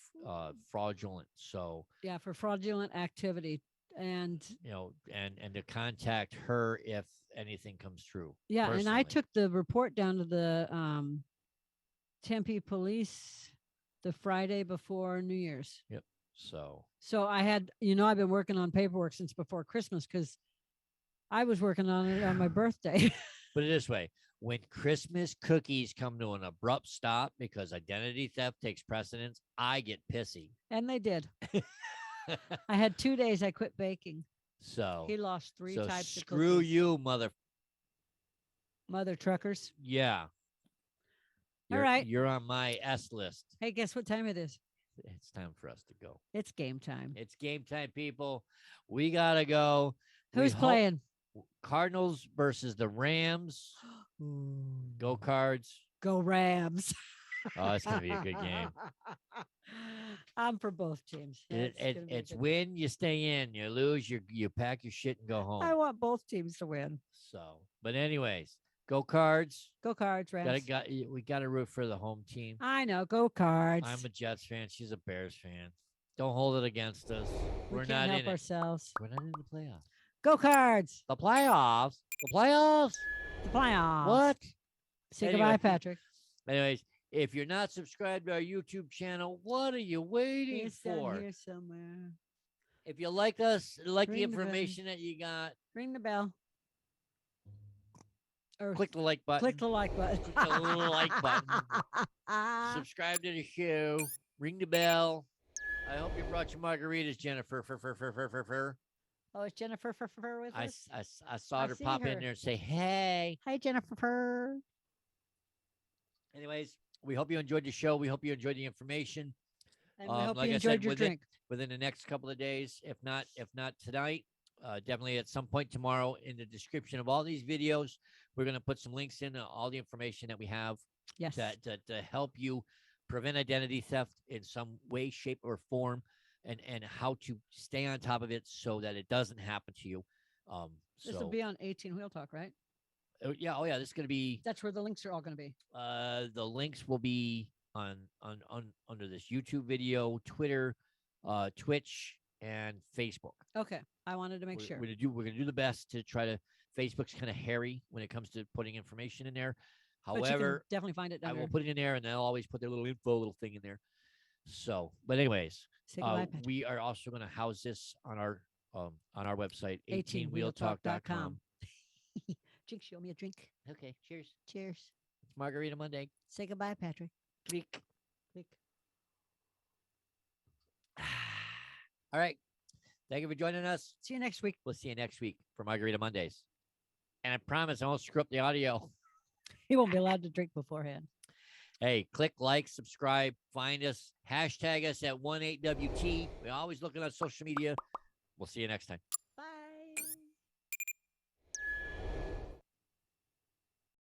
fraudulent. So
Yeah, for fraudulent activity. And
and to contact her if anything comes through.
yeah, and I
personally.
took the report down to the Tempe police the Friday before New Year's.
So
So I had, I've been working on paperwork since before Christmas because I was working on it on my birthday.
put it this way: when Christmas cookies come to an abrupt stop because identity theft takes precedence, I get pissy.
And they did. I had 2 days I quit baking.
So
He lost three
so
types of
screw
cookies.
you,
Mother truckers.
yeah.
All right.
You're on my S list.
Hey, guess what time it is?
It's time for us to go.
It's game time.
It's game time, people. We gotta go. We
Who's
hope-
playing?
Cardinals versus the Rams. Go Cards.
Go Rams.
Oh, it's gonna be a good game.
I'm for both teams. It's gonna be a
It's
good
win, you stay in. You lose, you pack your shit and go home.
I want both teams to win.
So, but anyways, go Cards.
Go Cards, Rams.
We gotta root for the home team.
I know. Go Cards.
I'm a Jets fan. She's a Bears fan. Don't hold it against us.
we
We're
can't
not
help
in it.
ourselves.
We're not in the playoffs.
Go Cards.
The playoffs. The playoffs.
The playoffs.
What?
Say
Anyway.
goodbye, Patrick.
Anyways, if you're not subscribed to our YouTube channel, what are you waiting
It's down
for?
here somewhere.
If you like us, like the
Ring the bell.
information that you got,
Ring the bell. Or
click the like button.
click the like button.
Click the little like button. Subscribe to the show. Ring the bell. I hope you brought your margaritas, Jennifer.
Oh, it's Jennifer with
I,
us.
I saw
I
her
see
pop
her.
in there and say, hey.
Hi, Jennifer.
Anyways, we hope you enjoyed the show. We hope you enjoyed the information.
And we
Um,
hope
like
you
I
enjoyed
said,
your drink.
Within the next couple of days, if not tonight, definitely at some point tomorrow. In the description of all these videos, we're going to put some links in all the information that we have
Yes.
to help you prevent identity theft in some way, shape, or form, and how to stay on top of it so that it doesn't happen to you.
This will be on 18 Wheel Talk, right?
Oh yeah, this is going to be
That's where the links are all going to be.
the links will be on under this YouTube video, Twitter, Twitch, and Facebook.
Okay. I wanted to make sure.
We're gonna do the best to try to. Facebook's kind of hairy when it comes to putting information in there.
But you can
However,
definitly find it
I
down
will
there.
put it in there, and they'll always put their little info little thing in there. So, but anyways,
Say goodbye, Patrick.
we are also going to house this on our website,
18wheeltalk.com.
18wheeltalk.com.
Drink, show me a drink.
Okay, cheers.
Cheers.
It's Margarita Monday.
Say goodbye, Patrick.
Click.
Click.
All right. Thank you for joining us.
See you next week.
We'll see you next week for Margarita Mondays. And I promise I won't screw up the audio.
He won't be allowed to drink beforehand.
Hey, click like, subscribe, find us, hashtag us at 18WT. We're always looking on social media. We'll see you next time.